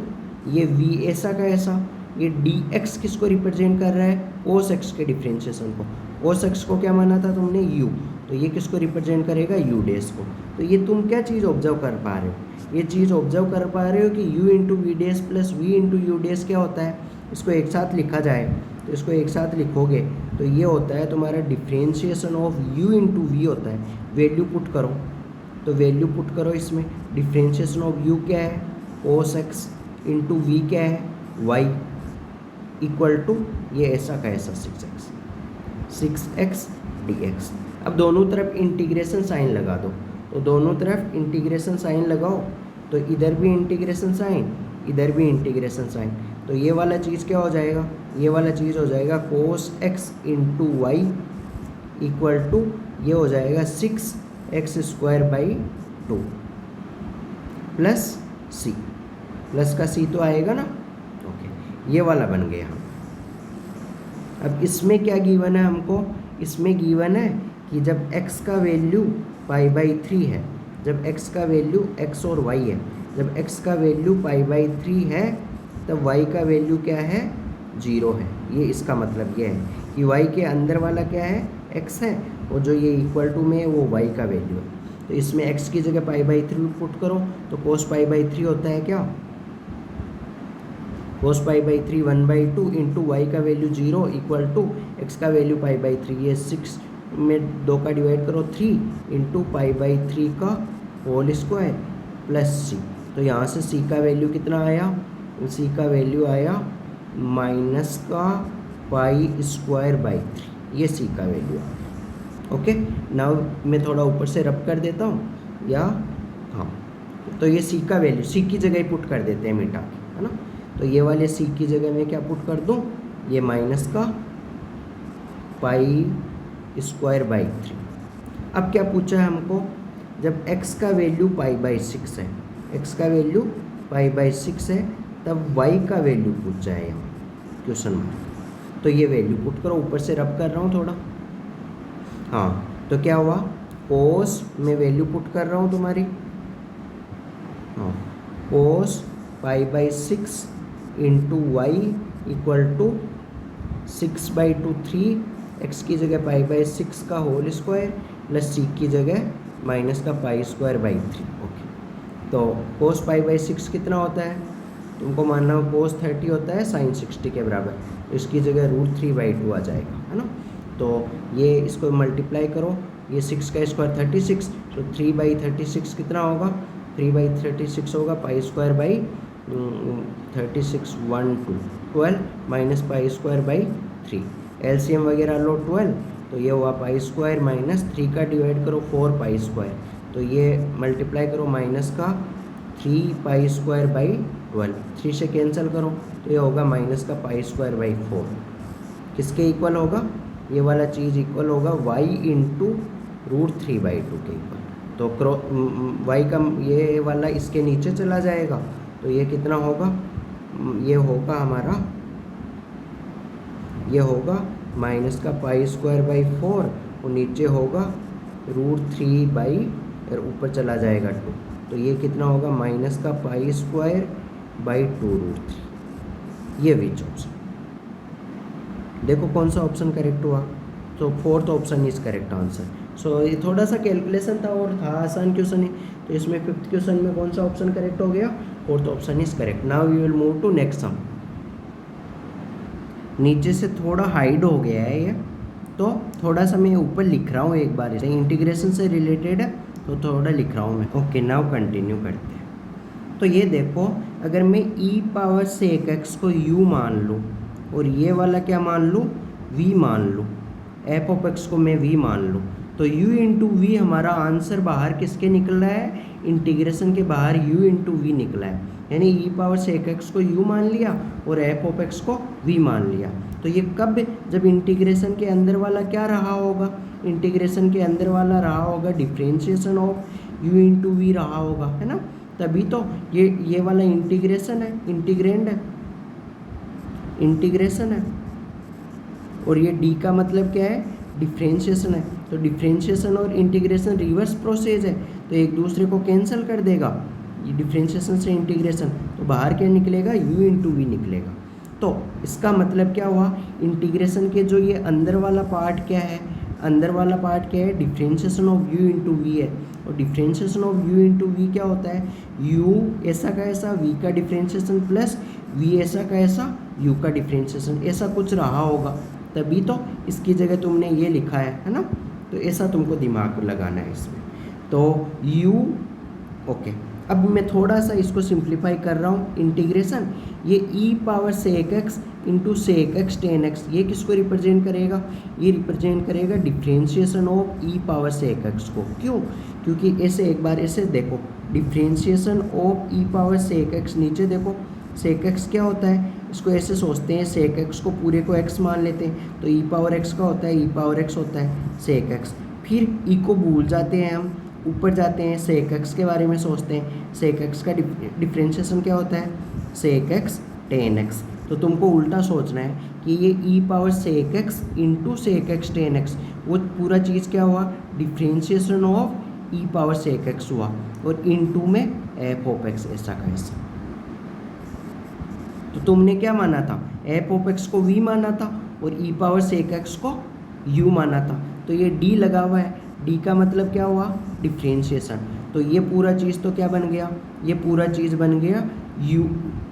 ये v ऐसा का ऐसा, ये dx किसको रिप्रेजेंट कर रहा है, cos x के डिफ्रेंशिएशन को, cos x को क्या माना था तुमने u, तो ये किसको रिप्रेजेंट करेगा u डैश को। तो ये तुम क्या चीज़ ऑब्जर्व कर पा रहे हो, ये चीज़ ऑब्जर्व कर पा रहे हो कि u into v dash plus v into u dash क्या होता है, इसको एक साथ लिखा जाए तो इसको एक साथ लिखोगे तो ये होता है तुम्हारा differentiation of u into v होता है। वैल्यू पुट करो, तो वैल्यू पुट करो इसमें, डिफ्रेंशिएशन ऑफ u क्या है cos x इंटू वी क्या है y इक्वल टू ये ऐसा का ऐसा 6x dx। अब दोनों तरफ इंटीग्रेशन साइन लगा दो, तो दोनों तरफ इंटीग्रेशन साइन लगाओ तो इधर भी इंटीग्रेशन साइन, इधर भी इंटीग्रेशन साइन, तो ये वाला चीज़ क्या हो जाएगा, ये वाला चीज़ हो जाएगा cos x into y equal to ये हो जाएगा 6x² प्लस सी, प्लस का सी तो आएगा ना। ओके, ये वाला बन गया। अब इसमें क्या गिवन है हमको, इसमें गिवन है कि जब x का वैल्यू π/3 है, जब x का वैल्यू x और y है, जब x का वैल्यू π/3 है तब y का वैल्यू क्या है, 0 है। ये इसका मतलब ये है कि y के अंदर वाला क्या है, x है, और जो ये इक्वल टू में है वो y का वैल्यू है। तो इसमें x की जगह π/3 पुट करो तो cos π/3 होता है क्या, cos π/3 1/2 इंटू वाई का वैल्यू 0 इक्वल टू x का वैल्यू π/3। ये 6 में 2 का डिवाइड करो 3 इंटू π/3 का होल स्क्वायर प्लस सी। तो यहाँ से सी का वैल्यू कितना आया, सी का वैल्यू आया माइनस का π²/3, ये सी का वैल्यू आया। ओके, नाउ मैं थोड़ा ऊपर से रब कर देता हूँ, या हाँ, तो ये सी का वैल्यू सी की जगह ही पुट कर देते हैं मिटा के, है ना। तो ये वाले सी की जगह मैं क्या पुट कर दूँ, ये माइनस का π²/3। अब क्या पूछा है हमको, जब x का वैल्यू π/6 है, x का वैल्यू π/6 है, तब y का वैल्यू पूछा है यहाँ क्वेश्चन मार्क। तो ये वैल्यू पुट करो, ऊपर से रब कर रहा हूँ थोड़ा। हाँ, तो क्या हुआ, कोस में वैल्यू पुट कर रहा हूँ तुम्हारी, हाँ, cos π/6 into y equal to 6/2 3, x की जगह π/6 का होल स्क्वायर प्लस सी की जगह माइनस का π²/3। ओके, तो कोस π/6 कितना होता है, तुमको मानना हो कोस 30 होता है sin 60 के बराबर, तो इसकी जगह √3/2 आ जाएगा, है ना। तो ये इसको मल्टीप्लाई करो, ये 6 का स्क्वायर 36, तो 3/36 कितना होगा, 3/36 होगा π²/36 1 2 12 माइनस π²/3। एलसीएम वगैरह लो 12, तो ये हुआ π² माइनस 3 का डिवाइड करो 4π², तो ये मल्टीप्लाई करो माइनस का 3π²/12, 3 से कैंसिल करो तो ये होगा माइनस का π²/4। किसके इक्वल होगा, ये वाला चीज़ इक्वल होगा y इंटू √3/2 के इक्वल। तो y का ये वाला इसके नीचे चला जाएगा, तो ये कितना होगा, ये होगा हमारा, ये होगा माइनस का π²/4 और नीचे होगा √3/ और ऊपर चला जाएगा 2, तो ये कितना होगा माइनस का π²/2 √3। ये विच ऑप्शन, देखो कौन सा ऑप्शन करेक्ट हुआ, तो fourth option is correct answer. So ये थोड़ा सा कैलकुलेशन था और था आसान क्वेश्चन है, तो इसमें 5th क्वेश्चन में कौन सा ऑप्शन करेक्ट हो गया, fourth option is correct. Now we will move to next sum. नीचे से थोड़ा हाइड हो गया है ये, तो थोड़ा सा मैं ऊपर लिख रहा हूँ एक बार, इसे इंटीग्रेशन से रिलेटेड है तो थोड़ा लिख रहा हूँ मैं। ओके, नाउ कंटिन्यू करते हैं। तो ये देखो, अगर मैं e⁻x को u मान लूँ और ये वाला क्या मान लूँ, v मान लूँ, f(x) को मैं v मान लूँ, तो u इंटू वी हमारा आंसर बाहर किसके निकल रहा है, इंटीग्रेशन के बाहर u इंटू वी निकला है, यानी e⁻x को u मान लिया और f(x) को v मान लिया। तो ये कब, जब इंटीग्रेशन के अंदर वाला क्या रहा होगा, इंटीग्रेशन के अंदर वाला रहा होगा differentiation of u into v रहा होगा, है ना। तभी तो ये वाला इंटीग्रेशन है, इंटीग्रेंड है, इंटीग्रेशन है, और ये d का मतलब क्या है, डिफ्रेंशिएशन है। तो डिफ्रेंशिएशन और इंटीग्रेशन रिवर्स प्रोसेस है, तो एक दूसरे को कैंसिल कर देगा, ये डिफ्रेंशिएशन से इंटीग्रेशन, तो बाहर क्या निकलेगा, u इंटू वी निकलेगा। तो इसका मतलब क्या हुआ, इंटीग्रेशन के जो ये अंदर वाला पार्ट क्या है, अंदर वाला पार्ट क्या है, differentiation of u into v है, और differentiation of u into v क्या होता है, u ऐसा का ऐसा, v का डिफ्रेंशिएशन प्लस v ऐसा का ऐसा, u का डिफ्रेंशिएशन, ऐसा कुछ रहा होगा, तभी तो इसकी जगह तुमने ये लिखा है ना। तो ऐसा तुमको दिमाग लगाना है इसमें। तो u, ओके, अब मैं थोड़ा सा इसको सिंप्लीफाई कर रहा हूँ, इंटीग्रेशन, ये e⁻x into sec tan x, ये किसको रिप्रेजेंट करेगा, ये रिप्रेजेंट करेगा डिफ्रेंशिएशन ऑफ e⁻x को। क्यों, क्योंकि ऐसे एक बार ऐसे देखो, डिफ्रेंशिएशन ऑफ e⁻x, नीचे देखो सेक x क्या होता है, इसको ऐसे सोचते हैं, सेक एक्स को पूरे को एक्स मान लेते हैं, तो ई पावर एक्स का होता है, ई पावर एक्स होता है सेक एक्स। फिर ई को भूल जाते हैं हम, ऊपर जाते हैं, सेक एक्स के बारे में सोचते हैं। सेक एक्स का डिफ्रेंशिएशन क्या होता है, सेक एक्स टेन एक्स। तो तुमको उल्टा सोचना है कि ये e power sec x into sec x tan x, वो पूरा चीज़ क्या हुआ, differentiation of e power sec x हुआ, और इंटू में एफ ऑफ एक्स ऐसा का ऐसा। तो तुमने क्या माना था, एफ ऑफ एक्स को वी माना था और ई पावर सेक एक्स को यू माना था। तो ये डी लगा हुआ है, डी का मतलब क्या हुआ, डिफ्रेंशिएशन। तो ये पूरा चीज़ तो क्या बन गया, ये पूरा चीज़ बन गया u,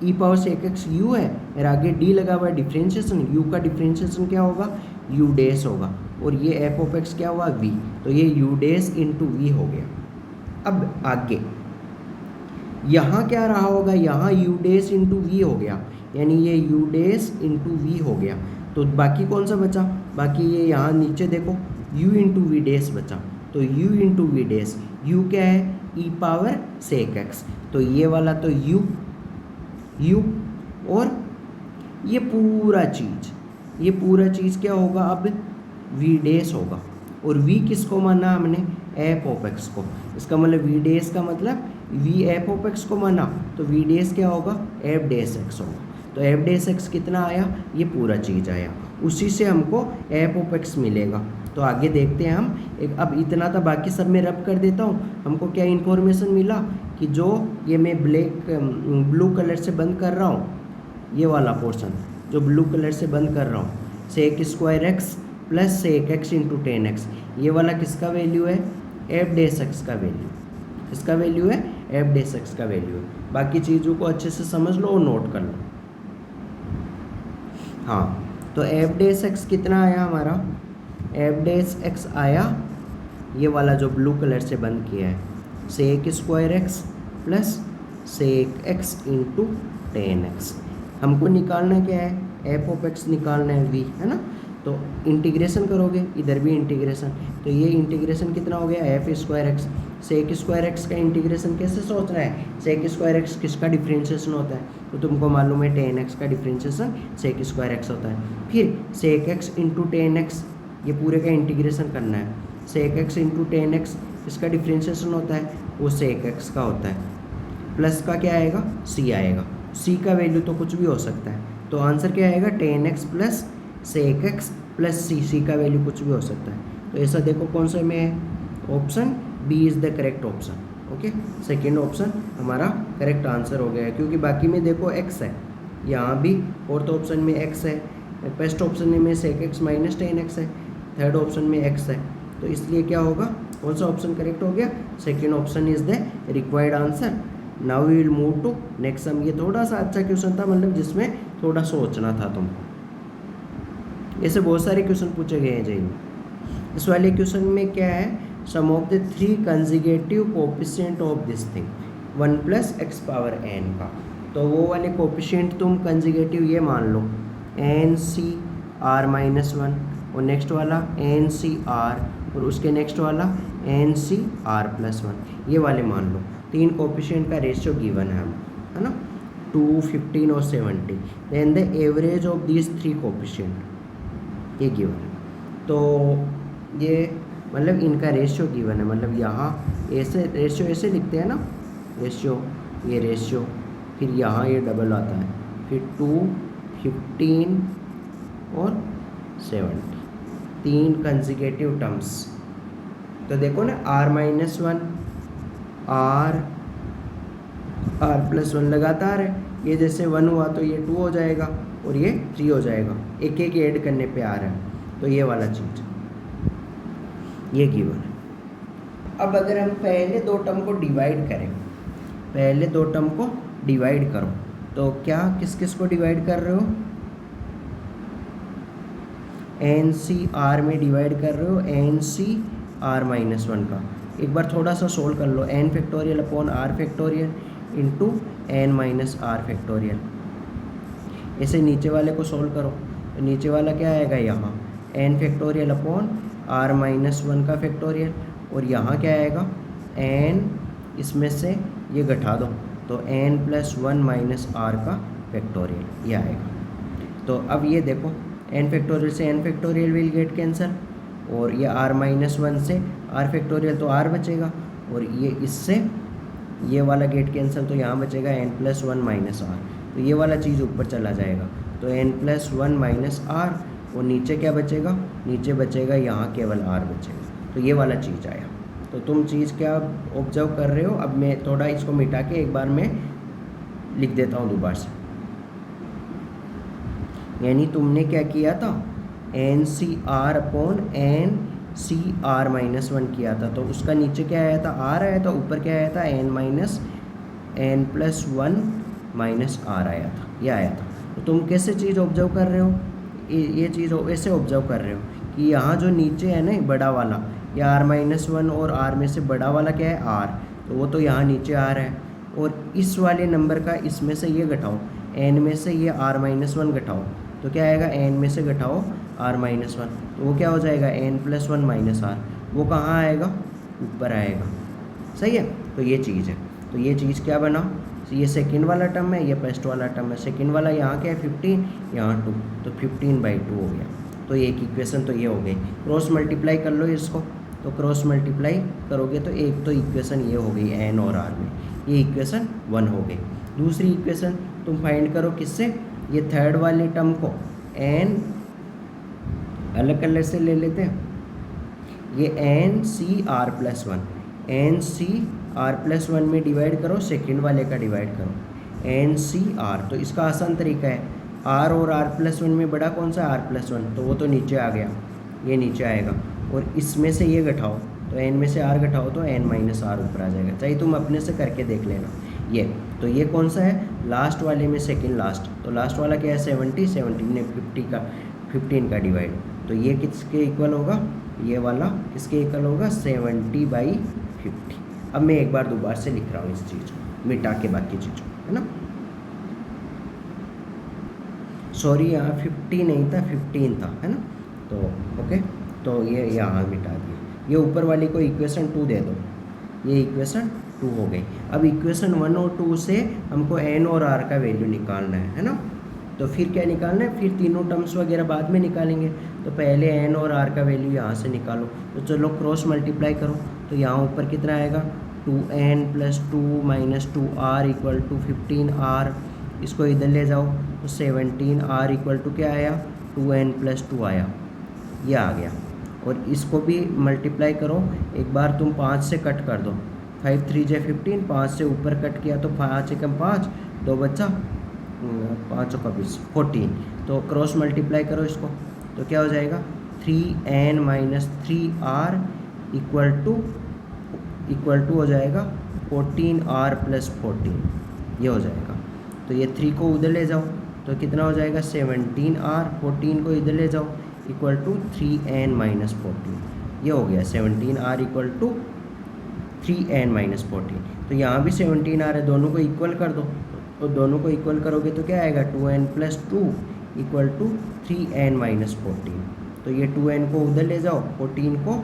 e power sec x u है, और आगे डी लगा हुआ है डिफ्रेंशिएशन, यू का डिफ्रेंशिएशन क्या होगा, यू डैश होगा, और ये एफ ऑफ एक्स क्या हुआ, वी। तो ये यू डैश इंटू वी हो गया। अब आगे यहाँ क्या रहा होगा, यहाँ यू डैश इंटू वी हो गया, यानी ये यू डैश इंटू वी हो गया। तो बाकी कौन सा बचा, बाकी ये यहाँ नीचे देखो u इंटू वी डैश बचा। तो u into v dash, u क्या है, ई पावर सेक एक्स, तो ये वाला तो u और ये पूरा चीज़ क्या होगा, अब v डैश होगा, और v किसको माना हमने, एफ ऑफ एक्स को। इसका मतलब v डैश का मतलब v एफ ऑफ एक्स को माना, तो v डैश क्या होगा, एफ डैश एक्स होगा। तो एफ डैश एक्स कितना आया, ये पूरा चीज़ आया, उसी से हमको एफ ऑफ एक्स मिलेगा। तो आगे देखते हैं हम एक, अब इतना था, बाकी सब मैं रब कर देता हूँ। हमको क्या इन्फॉर्मेशन मिला कि जो ये मैं ब्लू कलर से बंद कर रहा हूँ, ये वाला पोर्शन जो ब्लू कलर से बंद कर रहा हूँ, sec square x plus sec x into tan x, ये वाला किसका वैल्यू है, एफ डैश एक्स का वैल्यू, किसका वैल्यू है, एफ डैश एक्स का वैल्यू है। बाकी चीज़ों को अच्छे से समझ लो और नोट कर लो। हाँ, तो एफ डैश एक्स कितना आया हमारा, एफ डैश एक्स आया ये वाला जो ब्लू कलर से बंद किया है, sec square x plus sec x into tan x. हमको निकालना क्या है, एफ ऑफ एक्स निकालना है, वी है ना। तो इंटीग्रेशन करोगे, इधर भी इंटीग्रेशन, तो ये इंटीग्रेशन कितना हो गया, f square x. Sec square x का इंटीग्रेशन कैसे सोचना है, सेक स्क्वायर एक्स किसका डिफ्रेंशिएशन होता है, तो तुमको मालूम है टेन एक्स का डिफ्रेंशिएशन सेक स्क्वायर एक्स होता है। फिर sec x into tan x, ये पूरे का इंटीग्रेशन करना है। Sec x into tan x इसका डिफ्रेंशिएशन होता है, वो सेक एक्स का होता है, प्लस का क्या आएगा, सी आएगा। सी का वैल्यू तो कुछ भी हो सकता है, तो आंसर क्या आएगा, tan x plus sec x plus c, c का वैल्यू कुछ भी हो सकता है। तो ऐसा देखो कौन सा में है, option B is the correct option. Okay, second option हमारा करेक्ट आंसर हो गया है, क्योंकि बाकी में देखो एक्स है, यहाँ भी फोर्थ ऑप्शन में एक्स है, फर्स्ट ऑप्शन में sec x minus tan x है, थर्ड ऑप्शन में एक्स है, तो इसलिए क्या होगा, कौन सा ऑप्शन करेक्ट हो गया, second option is the required answer. Now we will move to next sum. ये थोड़ा सा अच्छा क्वेश्चन था, मतलब जिसमें थोड़ा सोचना था तुमको। ऐसे बहुत सारे क्वेश्चन पूछे गए हैं जेई में। इस वाले क्वेश्चन में क्या है, sum of the three consecutive coefficient of this thing, 1 plus x power n का। तो वो वाले कोएफिशिएंट तुम कंजिगेटिव ये मान लो, n c r minus one, और नेक्स्ट वाला एन सी आर, और उसके नेक्स्ट वाला n c r plus one, ये वाले मान लो। तीन कोएफिशिएंट का रेशियो गिवन है, है ना, 2, 15 और 70। Then the average of these three coefficient ये गिवन है। तो ये मतलब इनका रेशियो गिवन है, मतलब यहाँ ऐसे रेशियो ऐसे लिखते हैं ना, रेशियो, ये रेशियो, फिर यहाँ ये डबल आता है, फिर 2, 15 और 70, तीन कंजिगेटिव टर्म्स। तो देखो ना, r minus one, r plus one लगातार है, ये जैसे 1 हुआ तो ये 2 हो जाएगा और ये 3 हो जाएगा, एक एक ऐड करने पे आ रहा है। तो ये वाला चीज़ ये गिवन है। अब अगर हम पहले दो टर्म को डिवाइड करें, पहले दो टर्म को डिवाइड करो, तो क्या किस किस को डिवाइड कर रहे हो, एन सी आर में डिवाइड कर रहे हो, n c r minus one का। एक बार थोड़ा सा सोल्व कर लो, n factorial upon r factorial into n minus r factorial. ऐसे नीचे वाले को सोल्व करो, तो नीचे वाला क्या आएगा, यहाँ n factorial upon r minus one का फैक्टोरियल, और यहाँ क्या आएगा, एन इसमें से ये घटा दो, तो n plus one minus r का फैक्टोरियल ये आएगा। तो अब ये देखो n फैक्टोरियल से n factorial will get cancel, और ये r-1 से r फैक्टोरियल तो r बचेगा, और ये इससे ये वाला गेट कैंसिल, तो यहाँ बचेगा n+1 माइनस r, तो ये वाला चीज़ ऊपर चला जाएगा, तो n+1 माइनस r, और नीचे क्या बचेगा, नीचे बचेगा यहाँ केवल r बचेगा, तो ये वाला चीज़ आया। तो तुम चीज़ क्या ऑब्जर्व कर रहे हो। अब मैं थोड़ा इसको मिटा के एक बार मैं लिख देता हूँ दोबारा से, यानी तुमने क्या किया था, NCr अपॉन NCr-1 किया था, तो उसका नीचे क्या आया था, r आया था, ऊपर क्या आया था, n+1 माइनस r आया था, ये आया था। तो तुम कैसे चीज़ ऑब्जर्व कर रहे हो, ये चीज़ ऐसे ऑब्जर्व कर रहे हो कि यहाँ जो नीचे है ना बड़ा वाला, ये r-1 और r में से बड़ा वाला क्या है, r, तो वो तो यहाँ नीचे आ रहा है, और इस वाले नंबर का इसमें से ये घटाओ, n में से ये r-1 घटाओ, तो क्या आएगा, n में से घटाओ r-1, तो वो क्या हो जाएगा, n+1 माइनस r, वो कहाँ आएगा, ऊपर आएगा। सही है, तो ये चीज़ है, तो ये चीज़ क्या बना, ये सेकंड वाला टर्म है, ये फर्स्ट वाला टर्म है। सेकंड वाला यहाँ क्या है 15, यहाँ 2, तो 15/2 हो गया। तो एक इक्वेशन तो ये हो गई। क्रॉस मल्टीप्लाई कर लो इसको, तो क्रॉस मल्टीप्लाई करोगे तो एक तो इक्वेशन ये हो गई n और r में, ये इक्वेशन 1 हो गई। दूसरी इक्वेशन तुम फाइंड करो किससे, ये थर्ड वाले टर्म को n अलग कलर से ले लेते हैं, ये NCr+1, NCr+1 में डिवाइड करो, सेकंड वाले का डिवाइड करो, NCr, तो इसका आसान तरीका है, r और r+1 में बड़ा कौन सा, r+1, तो वो तो नीचे आ गया, ये नीचे आएगा, और इसमें से ये घटाओ, तो n में से r घटाओ तो n-r ऊपर आ जाएगा। चाहिए तुम अपने से करके देख लेना। ये तो ये कौन सा है, लास्ट वाले में सेकंड लास्ट, तो लास्ट वाला क्या है 70, 70 ने 15 का डिवाइड, तो ये किसके इक्वल होगा, ये वाला किसके इक्वल होगा, 70/50। अब मैं एक बार दोबारा से लिख रहा हूँ इस चीज़ को मिटा के बाकी चीज़ों, है ना, सॉरी यहाँ 50 नहीं था 15 था, है ना, तो ओके, तो ये यहाँ मिटा दिया। ये ऊपर वाली को इक्वेशन 2 दे दो, ये इक्वेशन 2 हो गई। अब इक्वेशन 1 और 2 से हमको n और r का वैल्यू निकालना है ना, तो फिर क्या निकालना है, फिर तीनों टर्म्स वगैरह बाद में निकालेंगे, तो पहले n और r का वैल्यू यहाँ से निकालो। तो चलो क्रॉस मल्टीप्लाई करो, तो यहाँ ऊपर कितना आएगा, 2n + 2 - 2r = 15r, इसको इधर ले जाओ तो 17r = क्या आया, 2n + 2 आया, ये आ गया। और इसको भी मल्टीप्लाई करो, एक बार तुम 5 से कट कर दो, 5 × 3 = 15, 5 से ऊपर कट किया तो 5 × 5 2 बच्चा, 5 का 20, 14, तो क्रॉस मल्टीप्लाई करो इसको, तो क्या हो जाएगा, 3n - 3r इक्वल टू हो जाएगा 14r + 14, ये हो जाएगा। तो ये 3 को उधर ले जाओ तो कितना हो जाएगा, 17r, 14 को इधर ले जाओ = 3n - 14, ये हो गया 17r = 3n - 14। तो यहाँ भी 17r है, दोनों को इक्वल कर दो, तो दोनों को इक्वल करोगे तो क्या आएगा, 2n + 2 = 3n - 14। तो ये 2n को उधर ले जाओ, 14 को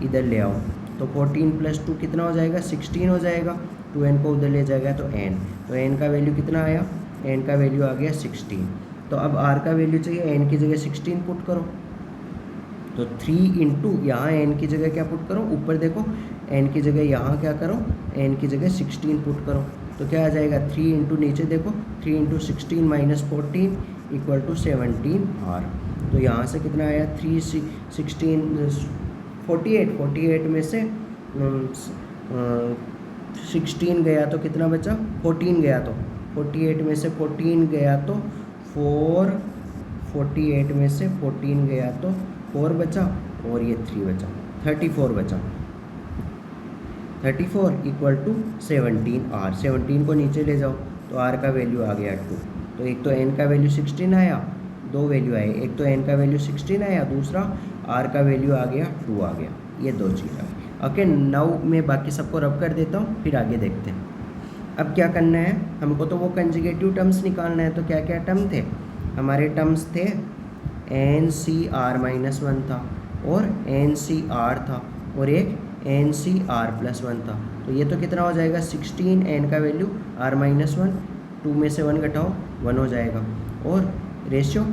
इधर ले आओ, तो 14 + 2 कितना हो जाएगा, 16 हो जाएगा। 2n को उधर ले जाएगा तो n का वैल्यू कितना आया, n का वैल्यू आ गया 16। तो अब r का वैल्यू चाहिए, n की जगह 16 पुट करो, तो 3 × यहाँ n की जगह क्या पुट करो, ऊपर देखो, n की जगह यहाँ क्या करो, n की जगह 16 पुट करो, तो क्या आ जाएगा, 3 × नीचे देखो, 3 × 16 - 14 = 17r। तो यहाँ से कितना आया, 3 16 48 में से 16 गया तो कितना बचा, 14 गया, तो 48 में से 14 गया तो 4, 48 में से 14 गया तो 4 बचा, और ये 3 बचा, 34 बचा, 34 = 17r। 17 को नीचे ले जाओ तो r का वैल्यू आ गया 2। तो एक तो n का वैल्यू 16 आया, दो वैल्यू आए, एक तो n का वैल्यू 16 आया, दूसरा r का वैल्यू आ गया 2 आ गया, ये दो चीज़ आ गई। ओके, नाउ मैं बाकी सबको रब कर देता हूँ, फिर आगे देखते हैं। अब क्या करना है हमको, तो वो कंजुगेटिव टर्म्स निकालना है। तो क्या क्या टर्म थे हमारे, टर्म्स थे NCr-1 था, और NCr था, और एक NCr+1 था। तो ये तो कितना हो जाएगा, 16, n का वैल्यू r-1, 2 में से 1 घटाओ 1 हो जाएगा, और रेशियो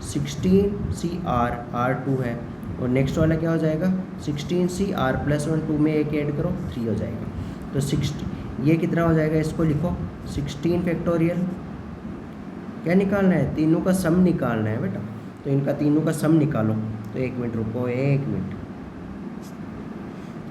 16CR R2 है, और नेक्स्ट वाला क्या हो जाएगा 16CR + 1 2 में एक ऐड करो 3 हो जाएगा। तो 60 ये कितना हो जाएगा, इसको लिखो 16 फैक्टोरियल। क्या निकालना है, तीनों का सम निकालना है बेटा, तो इनका तीनों का सम निकालो। तो 1 मिनट रुको, 1 मिनट,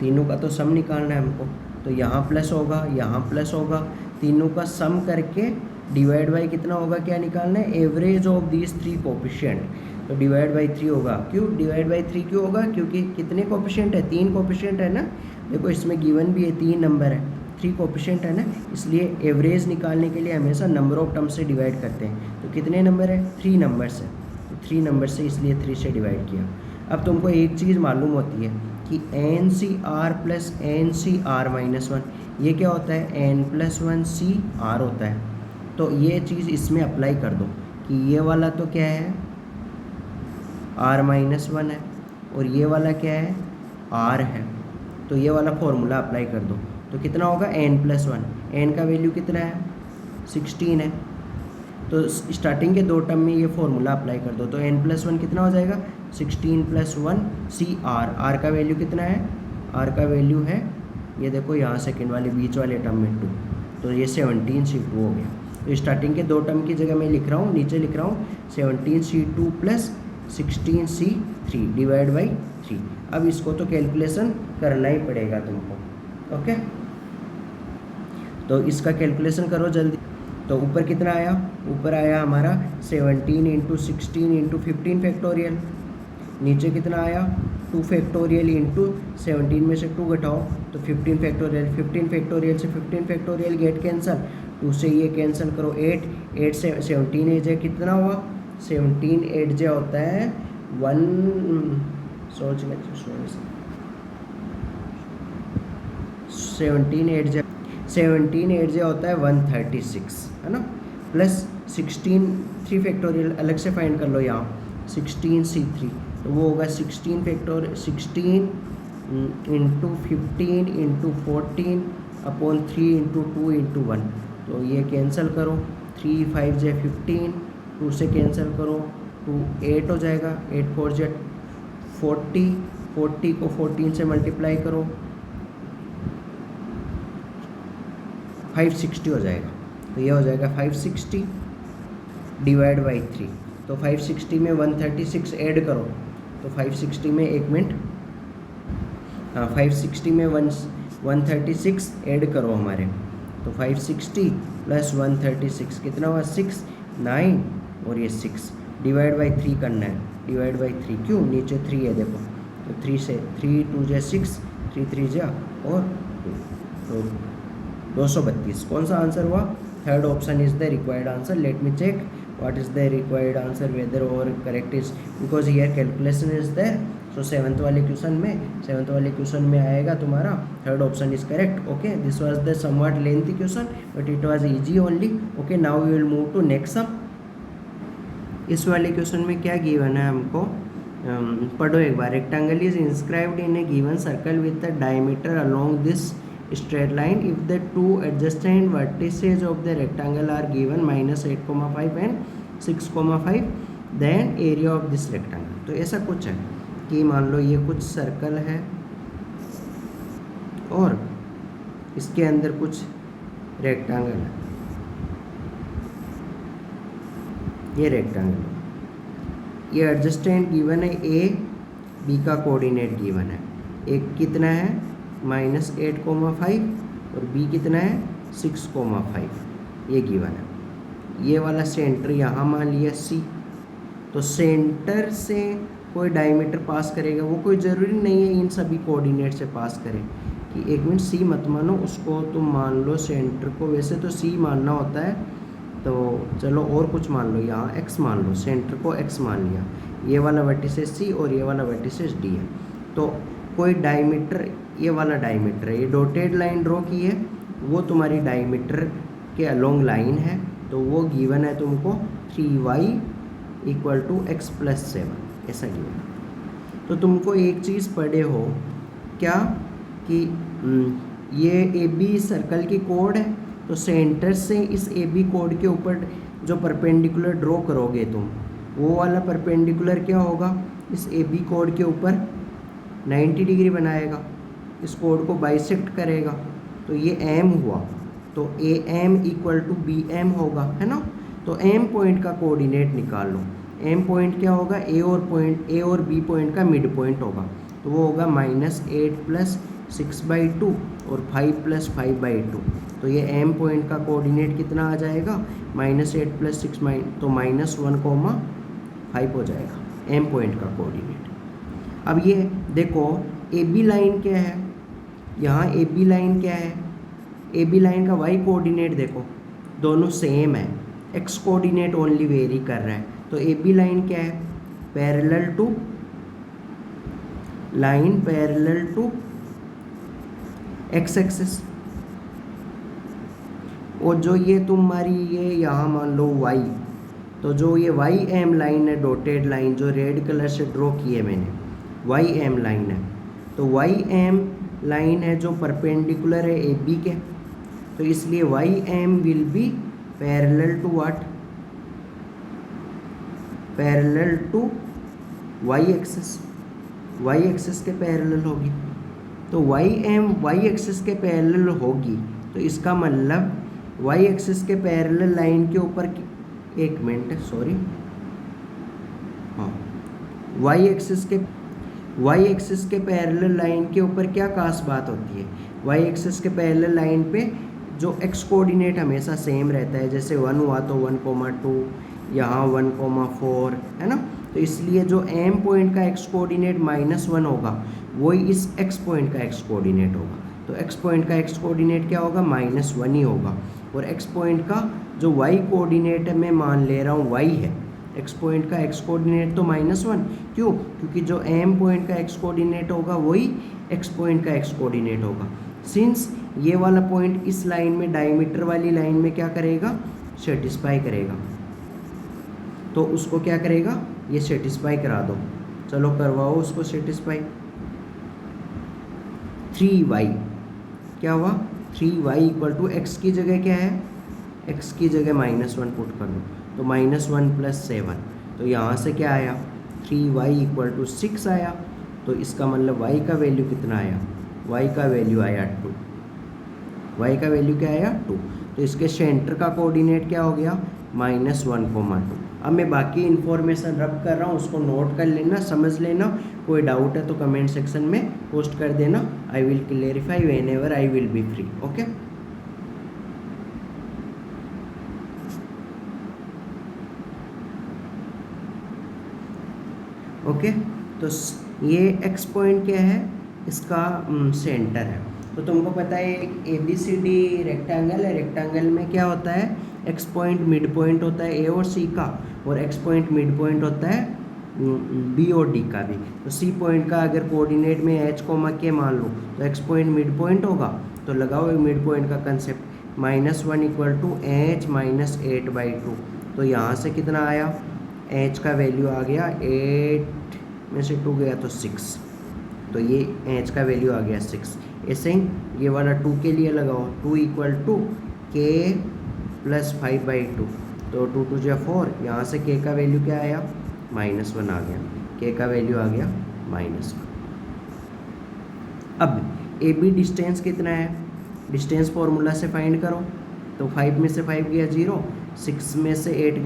तीनों का तो सम निकालना है हमको। तो यहाँ प्लस होगा, यहाँ प्लस होगा, तीनों का सम करके डिवाइड बाई कितना होगा, क्या निकालना है, एवरेज ऑफ दीज 3 कोफिशिएंट। तो डिवाइड बाई 3 होगा, क्यों डिवाइड बाई 3 क्यों होगा, क्योंकि कितने कोफिशिएंट है, 3 कोफिशिएंट है ना। देखो इसमें गिवन भी है 3 नंबर है, 3 कोफिशिएंट है ना, इसलिए एवरेज निकालने के लिए हमेशा नंबर ऑफ टर्म से डिवाइड करते हैं। तो कितने नंबर है, 3 नंबर्स है, तो 3 नंबर से इसलिए 3 से डिवाइड किया। अब तुमको एक चीज़ मालूम होती है कि NCR + NCR - 1 ये क्या होता है, N+1CR होता है। तो ये चीज़ इसमें अप्लाई कर दो कि ये वाला तो क्या है R-1 है, और ये वाला क्या है R है। तो ये वाला फॉर्मूला अप्लाई कर दो, तो कितना होगा N+1, N का वैल्यू कितना है 16 है। तो स्टार्टिंग के 2 टर्म में ये फॉर्मूला अप्लाई कर दो, तो N+1 कितना हो जाएगा 16 + 1 CR। R का वैल्यू कितना है, R का वैल्यू है ये देखो यहाँ सेकंड वाले बीच वाले टर्म में 2, तो ये 17C2 हो गया। तो स्टार्टिंग के 2 टर्म की जगह मैं लिख रहा हूँ, नीचे लिख रहा हूँ 17C2 + 16C3 डिवाइड बाई 3। अब इसको तो कैलकुलेशन करना ही पड़ेगा तुमको, ओके। तो इसका कैलकुलेशन करो जल्दी। तो ऊपर कितना आया, ऊपर आया हमारा 17 × 16 × 15 फैक्टोरियल। नीचे कितना आया 2 फैक्टोरियल इंटू 17 में से 2 घटाओ तो 15 फैक्टोरियल। 15 फैक्टोरियल से 15 फैक्टोरियल गेट कैंसल, 2 से ये कैंसल करो 8 से 17 एज कितना हुआ 17 8 जो होता है 1 सोच में 17 8 जो होता है 136 है ना, प्लस 16 3 फैक्टोरियल अलग से फाइंड कर लो यहाँ 16C3, तो वो होगा 16 फैक्टोरियल 16 × 15 × 14 अपॉन 3 × 2 × 1। तो ये कैंसिल करो 3 5 × 15, 2 से कैंसिल करो 2 8 हो जाएगा, 8 4 × 40, 40 को 14 से मल्टीप्लाई करो 560 हो जाएगा। तो ये हो जाएगा 560 डिवाइड बाई 3। तो 560 में 136 ऐड करो, तो 560 में 1 मिनट, हाँ 560 में 136 ऐड करो हमारे, तो 560 + 136 कितना हुआ 6 9 और ये 6 डिवाइड बाई 3 करना है, डिवाइड बाई 3 क्यों नीचे 3 है देखो, तो 3 से 3 2 × 6 3 3 जा और 232। कौन सा आंसर हुआ, third option is the required answer. Let me check what is the required answer whether और correct is, because here calculation is there. So 7th वाले क्वेश्चन में आएगा तुम्हारा third option is correct. Okay, this was the somewhat lengthy question but it was easy only. Okay, now we will move to next sum. इस वाले क्वेश्चन में क्या गिवन है हमको, पढ़ो एक बार। Rectangle is inscribed in a given circle with the diameter along this straight line if the two adjacent vertices of the rectangle are given -8,5 and 6,5 then area of this rectangle। तो ऐसा कुछ है कि मान लो ये कुछ सर्कल है और इसके अंदर कुछ रेक्टेंगल है, ये रेक्टेंगल है, ये एडजस्टेंट गिवन है, ए बी का कोऑर्डिनेट गिवन है, एक कितना है -8,5 और बी कितना है 6,5 ये गिवन है। ये वाला सेंटर यहाँ मान लिया सी, तो सेंटर से कोई डायमीटर पास करेगा, वो कोई ज़रूरी नहीं है इन सभी कोऑर्डिनेट से पास करे कि 1 मिनट सी मत मानो उसको, तुम मान लो सेंटर को, वैसे तो सी मानना होता है, तो चलो और कुछ मान लो, यहाँ एक्स मान लो, सेंटर को एक्स मान लिया, ये वाला वर्टिसेस सी और ये वाला वर्टिसेस डी है। तो कोई डायमीटर, ये वाला डायमीटर है, ये डॉटेड लाइन ड्रॉ की है, वो तुम्हारी डायमीटर के अलोंग लाइन है, तो वो गिवन है तुमको 3y = x + 7 ऐसा गिवन है। तो तुमको एक चीज़ पढ़े हो क्या कि ये ए बी सर्कल की कोड है, तो सेंटर से इस ए बी कोड के ऊपर जो परपेंडिकुलर ड्रॉ करोगे तुम, वो वाला परपेंडिकुलर क्या होगा, इस ए बी कोड के ऊपर 90 डिग्री बनाएगा, इस कोड को बाइसेक्ट करेगा, तो ये एम हुआ, तो A M equal to B M होगा, है ना। तो एम पॉइंट का कोऑर्डिनेट निकाल लो। एम पॉइंट क्या होगा, ए और बी पॉइंट का मिड पॉइंट होगा, तो वो होगा -8 + 6/2 और 5 + 5/2। तो ये एम पॉइंट का कोऑर्डिनेट कितना आ जाएगा, -8 + 6 तो -1,5 हो जाएगा एम पॉइंट का कोऑर्डिनेट। अब ये देखो ए बी लाइन क्या है, यहाँ ए बी लाइन क्या है, ए बी लाइन का वाई कोऑर्डिनेट देखो दोनों सेम है, एक्स कोऑर्डिनेट ओनली वेरी कर रहा है। तो ए बी लाइन क्या है, पैरेलल टू एक्स एक्सिस, और जो ये तुम्हारी ये यहाँ मान लो वाई, तो जो ये वाई एम लाइन है, डॉटेड लाइन जो रेड कलर से ड्रॉ की है मैंने, वाई एम लाइन है, तो वाई एम लाइन है जो परपेंडिकुलर है ए बी के, तो इसलिए Y M will be parallel to what, parallel to Y axis, Y axis के पैरेलल होगी। तो वाई एम वाई एक्सिस के पैरेलल होगी, तो इसका मतलब वाई एक्सिस के पैरेलल लाइन के ऊपर, एक मिनट सॉरी, हाँ, वाई एक्सिस के पैरेलल लाइन के ऊपर क्या खास बात होती है, वाई एक्सिस के पैरेलल लाइन पे जो एक्स कोऑर्डिनेट हमेशा सेम रहता है, जैसे 1 हुआ तो 1,2, यहाँ 1,4 है ना, तो इसलिए जो एम पॉइंट का एक्स कोऑर्डिनेट -1 होगा वही इस एक्स पॉइंट का एक्स कोऑर्डिनेट होगा। तो एक्स पॉइंट का एक्स कोऑर्डिनेट क्या होगा, -1 ही होगा, और एक्स पॉइंट का जो वाई कोऑर्डिनेट है मैं मान ले रहा हूँ वाई है, एक्स पॉइंट का एक्स कोऑर्डिनेट तो -1, क्यों, क्योंकि जो एम पॉइंट का एक्स कोऑर्डिनेट होगा वही एक्स पॉइंट का एक्स कोऑर्डिनेट होगा। सिंस ये वाला पॉइंट इस लाइन में, डायमीटर वाली लाइन में क्या करेगा, सेटिस्फाई करेगा, तो उसको क्या करेगा, ये सेटिस्फाई करा दो, चलो करवाओ उसको सेटिस्फाई। 3y क्या हुआ, 3y = एक्स की जगह क्या है, एक्स की जगह -1 पुट कर दो, तो -1 + 7, तो यहाँ से क्या आया, 3y = 6 आया, तो इसका मतलब y का वैल्यू कितना आया, y का वैल्यू आया 2, y का वैल्यू क्या आया 2, तो इसके सेंटर का कोऑर्डिनेट क्या हो गया, -1,2। अब मैं बाकी इन्फॉर्मेशन रब कर रहा हूँ, उसको नोट कर लेना, समझ लेना, कोई डाउट है तो कमेंट सेक्शन में पोस्ट कर देना, I will clarify when ever I will be free, okay. Okay, तो ये एक्स पॉइंट क्या है, इसका सेंटर है। तो तुमको पता है एक ABCD रेक्टेंगल है, रेक्टेंगल में क्या होता है, एक्स पॉइंट मिड पॉइंट होता है ए और सी का, और एक्स पॉइंट मिड पॉइंट होता है बी और डी का भी। तो सी पॉइंट का अगर कोऑर्डिनेट में H, के मान लो, तो एक्स पॉइंट मिड पॉइंट होगा, तो लगाओ मिड पॉइंट का कंसेप्ट, -1 = H - 8/2, तो यहाँ से कितना आया, H का वैल्यू आ गया 8 में से 2 गया तो 6, तो ये H का वैल्यू आ गया 6। ऐसे ही ये वाला 2 के लिए लगाओ, 2 = K + 5/2, तो 2 × 2 = 4, यहाँ से K का वैल्यू क्या आया, -1 आ गया, K का वैल्यू आ गया -1। अब AB डिस्टेंस कितना है, डिस्टेंस फॉर्मूला से फाइंड करो, तो 5 में से 5 गया 0, 6 में से 8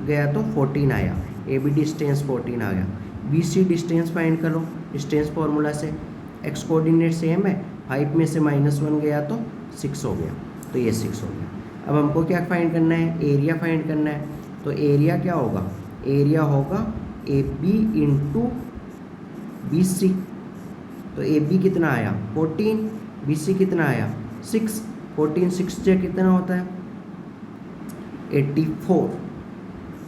गया तो 14 आया, AB डिस्टेंस 14 आ गया। BC डिस्टेंस फाइंड करो डिस्टेंस फॉर्मूला से, एक्स कोऑर्डिनेट सेम है, 5 में से -1 गया तो 6 हो गया, तो ये 6 हो गया। अब हमको क्या फाइंड करना है, एरिया फाइंड करना है, तो एरिया क्या होगा, एरिया होगा AB × BC, तो AB कितना आया 14, BC कितना आया 6, 14 6 से कितना होता है 84,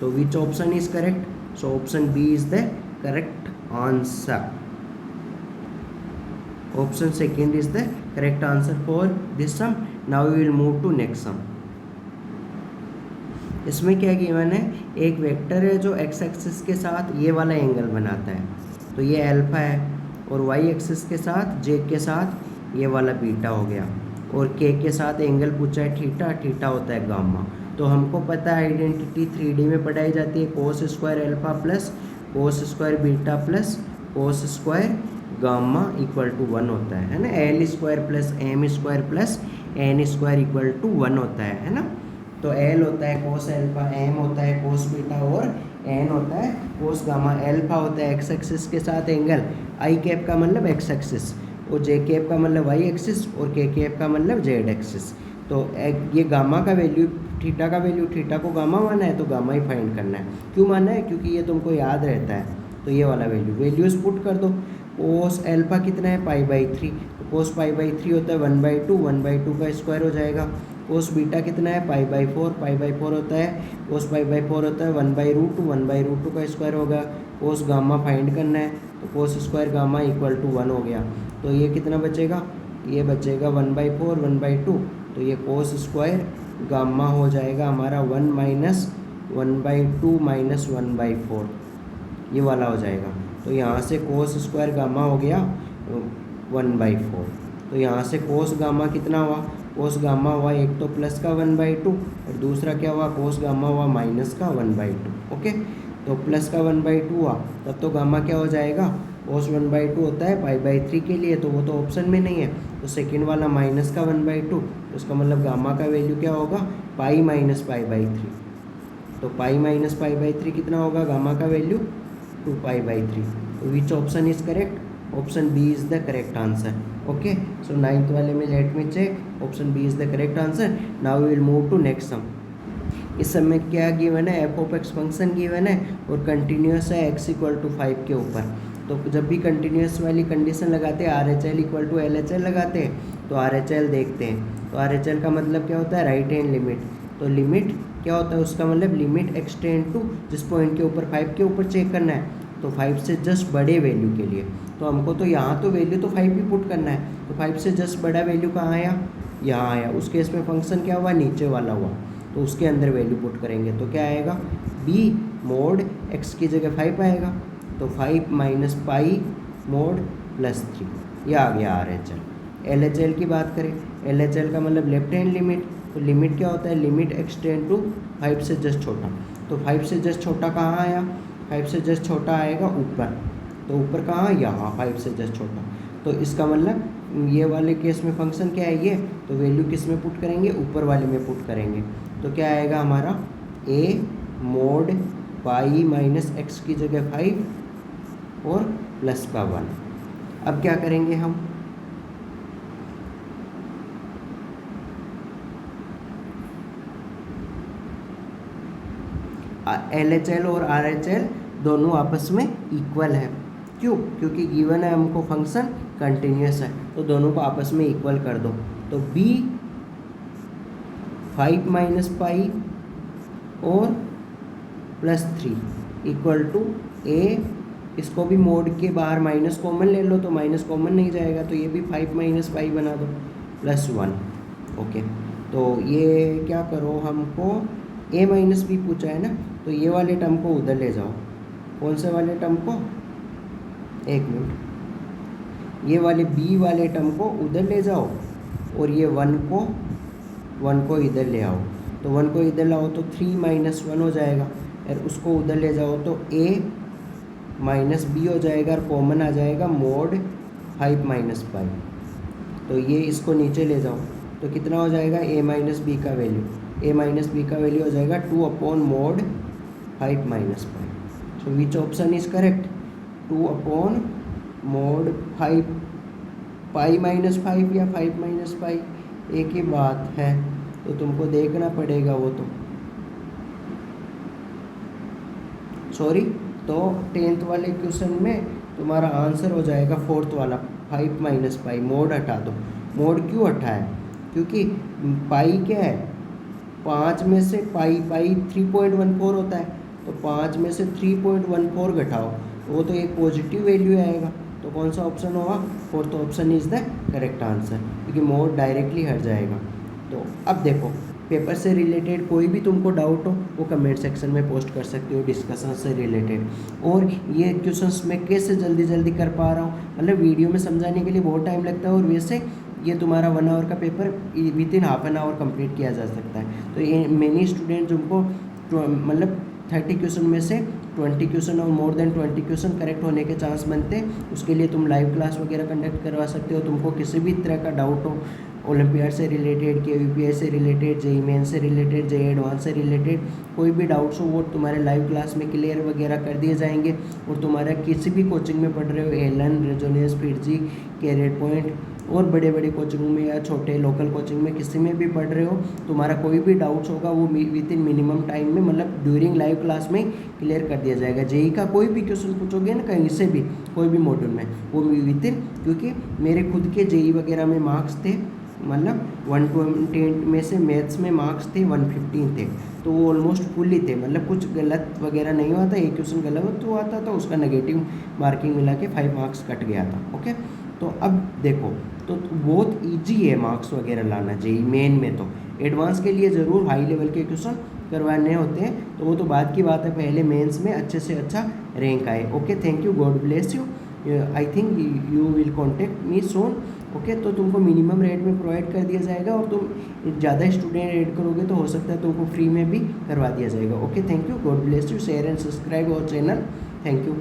तो which option is correct, so option B is the correct answer, option second is the correct answer for this sum. Now we will move to next sum. इसमें क्या गिवन है, एक वेक्टर है जो एक्स एक्सिस के साथ ये वाला एंगल बनाता है, तो ये अल्फा है, और वाई एक्सिस के साथ जे के साथ ये वाला बीटा हो गया, और के साथ एंगल पूछा है थीटा, थीटा होता है गामा, तो हमको पता है आइडेंटिटी 3D में पढ़ाई जाती है, cos square alpha plus cos square beta plus cos square gamma equal to 1 होता है ना। L square plus M square plus N square equal to 1 होता है ना। तो एल होता है कोस अल्फा, एम होता है कोस बीटा और एन होता है कोस गामा। अल्फा होता है एक्स एक्सिस के साथ एंगल, आई कैप का मतलब एक्स एक्सिस, और जे कैप का मतलब वाई एक्सिस, और के कैप का मतलब जेड एक्सिस। तो ये गामा का वैल्यू, थीटा का वैल्यू, थीटा को गामा माना है तो गामा ही फाइंड करना है। क्यों माना है? क्योंकि ये तुमको याद रहता है। तो ये वाला वैल्यूज़ पुट कर दो। कोस अल्फा कितना है? π/3, तो कोस π/3 होता है 1/2, 1/2 का स्क्वायर हो जाएगा। कोस बीटा कितना है? π/4, π/4 होता है, कोस π/4 होता है 1/√2, 1/√2 का स्क्वायर होगा। कोस गामा फाइंड करना है तो cos square gamma equal to 1 हो गया। तो ये कितना बचेगा? ये बचेगा 1/4, 1/2, तो ये कोस स्क्वायर गामा हो जाएगा हमारा 1 माइनस 1/2 माइनस 1/4, ये वाला हो जाएगा। तो यहाँ से कोस स्क्वायर गामा हो गया 1/4। तो यहाँ से कोस गामा कितना हुआ? कोस गामा हुआ एक तो प्लस का 1/2 और दूसरा क्या हुआ? कोस गामा हुआ माइनस का 1/2। ओके, तो प्लस का 1/2 हुआ, तब तो गामा क्या हो जाएगा? कोस 1/2 होता है π/3 के लिए, तो वो तो ऑप्शन में नहीं है। तो सेकेंड वाला माइनस का 1/2, उसका मतलब गामा का वैल्यू क्या होगा? Pi minus π/3। तो पाई माइनस π/3 कितना होगा गामा का वैल्यू? 2π/3। तो which option is correct? Option B is the correct answer. Okay, so 9th वाले में let me check, option B is the correct answer. Now we will move to next sum. इस सम में क्या गिवन है? F of X function given है और कंटिन्यूस है x इक्वल टू 5 के ऊपर। तो जब भी कंटिन्यूस वाली कंडीशन लगाते हैं, R H L equal to L H L लगाते हैं, तो आर एच एल देखते हैं। तो आर एच एल का मतलब क्या होता है? Right hand limit. तो लिमिट क्या होता है? उसका मतलब लिमिट एक्सटेंड टू, जिस पॉइंट के ऊपर 5 के ऊपर चेक करना है, तो 5 से जस्ट बड़े वैल्यू के लिए। तो हमको तो यहाँ तो वैल्यू तो 5 ही पुट करना है, तो 5 से जस्ट बड़ा वैल्यू कहाँ आया? यहाँ आया। उस केस में फंक्शन क्या हुआ? नीचे वाला हुआ, तो उसके अंदर वैल्यू पुट करेंगे। तो क्या आएगा? बी मोड एक्स की जगह 5 आएगा, तो 5 माइनस पाई मोड प्लस 3, ये आ गया are H L. L H L की बात करें, एल एच एल का मतलब लेफ्ट हैंड लिमिट। तो लिमिट क्या होता है? लिमिट एक्सटेंड टू 5 से जस्ट छोटा। तो 5 से जस्ट छोटा कहाँ आया? 5 से जस्ट छोटा आएगा ऊपर। तो ऊपर कहाँ? यहाँ 5 से जस्ट छोटा। तो इसका मतलब ये वाले केस में फंक्शन क्या है? ये तो वैल्यू किस में पुट करेंगे? ऊपर वाले में पुट करेंगे। तो क्या आएगा हमारा? ए मोड पाई माइनस एक्स की जगह 5 और प्लस का 1। अब क्या करेंगे हम? एल एच एल और आर एच एल दोनों आपस में इक्वल है। क्यों? क्योंकि गिवन है हमको फंक्शन कंटिन्यूस है, तो दोनों को आपस में इक्वल कर दो। तो बी 5 माइनस पाई और प्लस 3 इक्वल टू ए, इसको भी मोड के बाहर माइनस कॉमन ले लो, तो माइनस कॉमन नहीं जाएगा, तो ये भी 5 माइनस पाई बना दो प्लस 1। ओके, तो ये क्या करो, हमको ए माइनस बी पूछा है ना, तो ये वाले टर्म को उधर ले जाओ। कौन से वाले टर्म को? एक मिनट, ये वाले बी वाले टर्म को उधर ले जाओ और ये 1 को इधर ले आओ। तो 1 को इधर लाओ तो 3 माइनस 1 हो जाएगा, और उसको उधर ले जाओ तो ए माइनस बी हो जाएगा, और कॉमन आ जाएगा मोड 5 माइनस पाई। तो ये इसको नीचे ले जाओ तो कितना हो जाएगा? ए माइनस बी का वैल्यू, ए माइनस बी का वैल्यू हो जाएगा 2 upon mode 5 minus pi. So which option is correct? 2 upon mode 5 pi minus 5 या 5 माइनस पाई, एक ही बात है, तो तुमको देखना पड़ेगा वो तो। सॉरी, तो 10th वाले क्वेश्चन में तुम्हारा आंसर हो जाएगा 4th वाला 5 माइनस पाई। मोड हटा दो। मोड क्यों हटाया? क्योंकि पाई क्या है? 5 में से पाई 3.14 होता है, तो 5 में से 3.14 घटाओ, वो तो एक पॉजिटिव वैल्यू आएगा। तो कौन सा ऑप्शन होगा? 4th option is the correct answer, क्योंकि मोड डायरेक्टली हट जाएगा। तो अब देखो, पेपर से रिलेटेड कोई भी तुमको डाउट हो वो कमेंट सेक्शन में पोस्ट कर सकते हो, डिस्कशन से रिलेटेड। और ये क्वेश्चंस मैं कैसे जल्दी कर पा रहा हूँ, मतलब वीडियो में समझाने के लिए बहुत टाइम लगता है, और वैसे ये तुम्हारा 1 आवर का paper with in half an hour complete किया जा सकता है। तो ये मेनी स्टूडेंट जिनको मतलब 30 क्वेश्चन में से 20 क्वेश्चन और मोर देन 20 क्वेश्चन करेक्ट होने के चांस बनते हैं, उसके लिए तुम लाइव क्लास वगैरह कंडक्ट करवा सकते हो। तुमको किसी भी तरह का डाउट हो ओलंपियाड से रिलेटेड, KVPI से रिलेटेड, JEE मेन से रिलेटेड, JEE एडवांस से रिलेटेड, कोई भी डाउट्स हो वो तुम्हारे लाइव क्लास में क्लियर वगैरह कर दिए जाएंगे। और तुम्हारा किसी भी कोचिंग में पढ़ रहे हो, Allen, Resonance, FIITJEE, career point और बड़े बड़े कोचिंगों में या छोटे लोकल कोचिंग में किसी में भी पढ़ रहे हो, तुम्हारा कोई भी डाउट्स होगा वो विद इन मिनिमम टाइम में मतलब ड्यूरिंग लाइव क्लास में क्लियर कर दिया जाएगा। JEE का कोई भी क्वेश्चन पूछोगे ना कहीं से भी, कोई भी मॉड्यूल में, वो विद इन, क्योंकि मेरे खुद के JEE वगैरह में मार्क्स थे मतलब 128 में से मैथ्स में मार्क्स थे 115 थे, तो वो ऑलमोस्ट फुल ही थे, मतलब कुछ गलत वगैरह नहीं हुआ था। एक क्वेश्चन गलत हुआ था तो उसका नेगेटिव मार्किंग मिला के 5 मार्क्स कट गया था। ओके, तो अब देखो, तो बहुत ईजी है मार्क्स वगैरह लाना JEE मेन में। तो एडवांस के लिए ज़रूर हाई लेवल के क्वेश्चन करवाने होते हैं, तो वो तो बात की बात है, पहले मेंस में अच्छे से अच्छा रैंक आए। Okay, thank you, God bless you, I think you will contact me soon. Okay, तो तुमको मिनिमम रेट में प्रोवाइड कर दिया जाएगा और तुम ज़्यादा स्टूडेंट ऐड करोगे तो हो सकता है तुमको फ्री में भी करवा दिया जाएगा। Okay, thank you, God bless you, share and subscribe our channel, thank you.